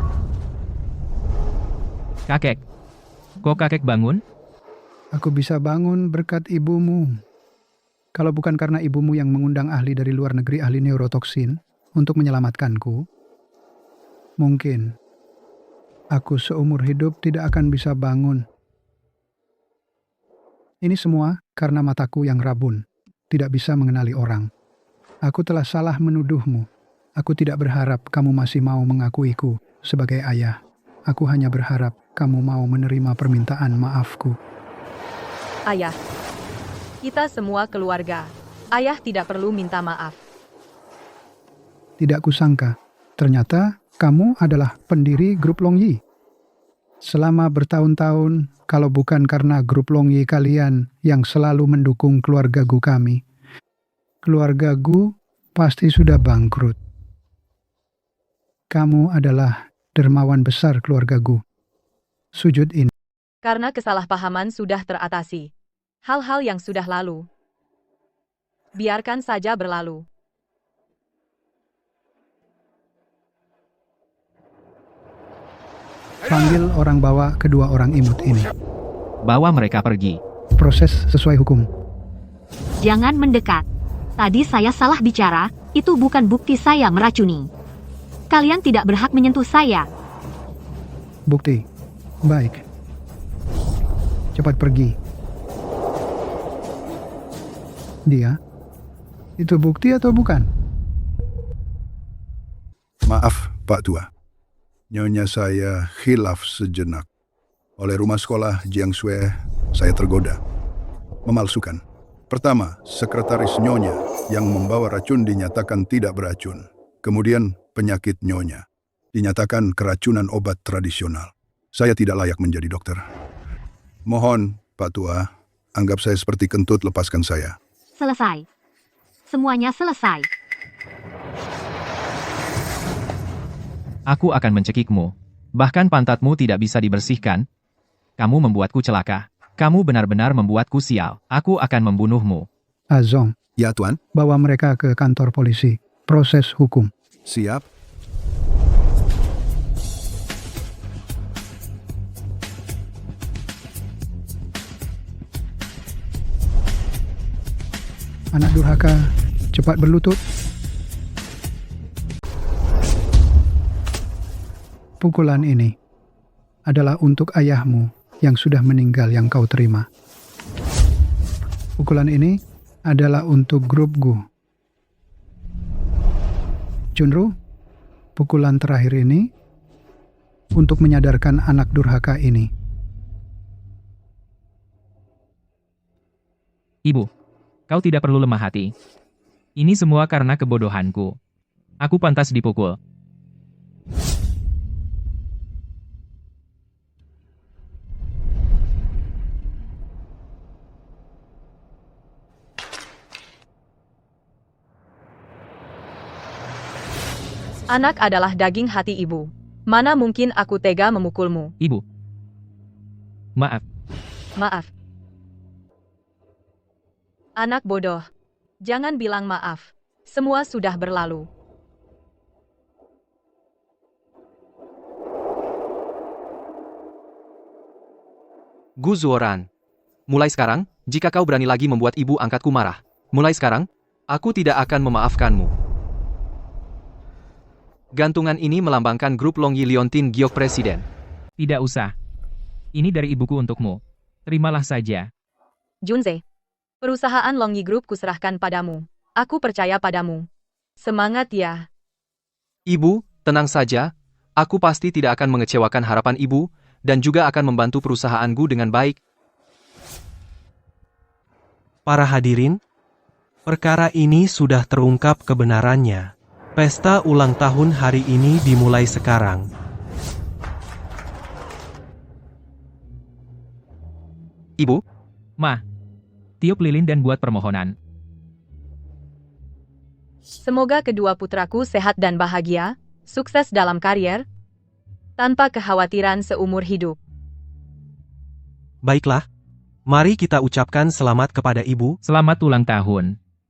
Kakek. Kok kakek bangun? Aku bisa bangun berkat ibumu. Kalau bukan karena ibumu yang mengundang ahli dari luar negeri, ahli neurotoksin, untuk menyelamatkanku, mungkin aku seumur hidup tidak akan bisa bangun. Ini semua karena mataku yang rabun, tidak bisa mengenali orang. Aku telah salah menuduhmu. Aku tidak berharap kamu masih mau mengakuiku sebagai ayah. Aku hanya berharap kamu mau menerima permintaan maafku. Ayah. Kita semua keluarga. Ayah tidak perlu minta maaf. Tidak kusangka, ternyata kamu adalah pendiri grup Longyi. Selama bertahun-tahun, kalau bukan karena grup Longyi kalian yang selalu mendukung keluarga Gu kami, keluarga Gu pasti sudah bangkrut. Kamu adalah dermawan besar keluarga Gu. Sujud ini. Karena kesalahpahaman sudah teratasi. Hal-hal yang sudah lalu, biarkan saja berlalu. Panggil orang bawa kedua orang imut ini. Bawa mereka pergi. Proses sesuai hukum. Jangan mendekat. Tadi saya salah bicara, itu bukan bukti saya meracuni. Kalian tidak berhak menyentuh saya. Bukti. Baik. Cepat pergi. Dia? Itu bukti atau bukan? Maaf, Pak Tua. Nyonya saya khilaf sejenak. Oleh rumah sekolah Jiangshui, saya tergoda. Memalsukan. Pertama, sekretaris Nyonya yang membawa racun dinyatakan tidak beracun. Kemudian, penyakit Nyonya dinyatakan keracunan obat tradisional. Saya tidak layak menjadi dokter. Mohon, Pak Tua, anggap saya seperti kentut, lepaskan saya. Selesai. Semuanya selesai. Aku akan mencekikmu. Bahkan pantatmu tidak bisa dibersihkan. Kamu membuatku celaka. Kamu benar-benar membuatku sial. Aku akan membunuhmu. Azong, Ya, Tuan. bawa mereka ke kantor polisi. Proses hukum. Siap. Anak durhaka, cepat berlutut. Pukulan ini adalah untuk ayahmu yang sudah meninggal yang kau terima. Pukulan ini adalah untuk grup Gu. Junru, pukulan terakhir ini untuk menyadarkan anak durhaka ini. Ibu, kau tidak perlu lemah hati. Ini semua karena kebodohanku. Aku pantas dipukul. Anak adalah daging hati ibu. Mana mungkin aku tega memukulmu? Ibu. Maaf. Maaf. Anak bodoh. Jangan bilang maaf. Semua sudah berlalu. Gu Zuoran. Mulai sekarang, jika kau berani lagi membuat ibu angkatku marah, mulai sekarang, aku tidak akan memaafkanmu. Gantungan ini melambangkan grup Longyi Liontin Giok Presiden. Tidak usah. Ini dari ibuku untukmu. Terimalah saja. Junze. Perusahaan Longyi Group kuserahkan padamu. Aku percaya padamu. Semangat ya. Ibu, tenang saja. Aku pasti tidak akan mengecewakan harapan ibu, dan juga akan membantu perusahaanku dengan baik. Para hadirin, perkara ini sudah terungkap kebenarannya. Pesta ulang tahun hari ini dimulai sekarang. Ibu, Ma. Tiup lilin dan buat permohonan. Semoga kedua putraku sehat dan bahagia, sukses dalam karier, tanpa kekhawatiran seumur hidup. Baiklah, mari kita ucapkan selamat kepada ibu. Selamat ulang tahun.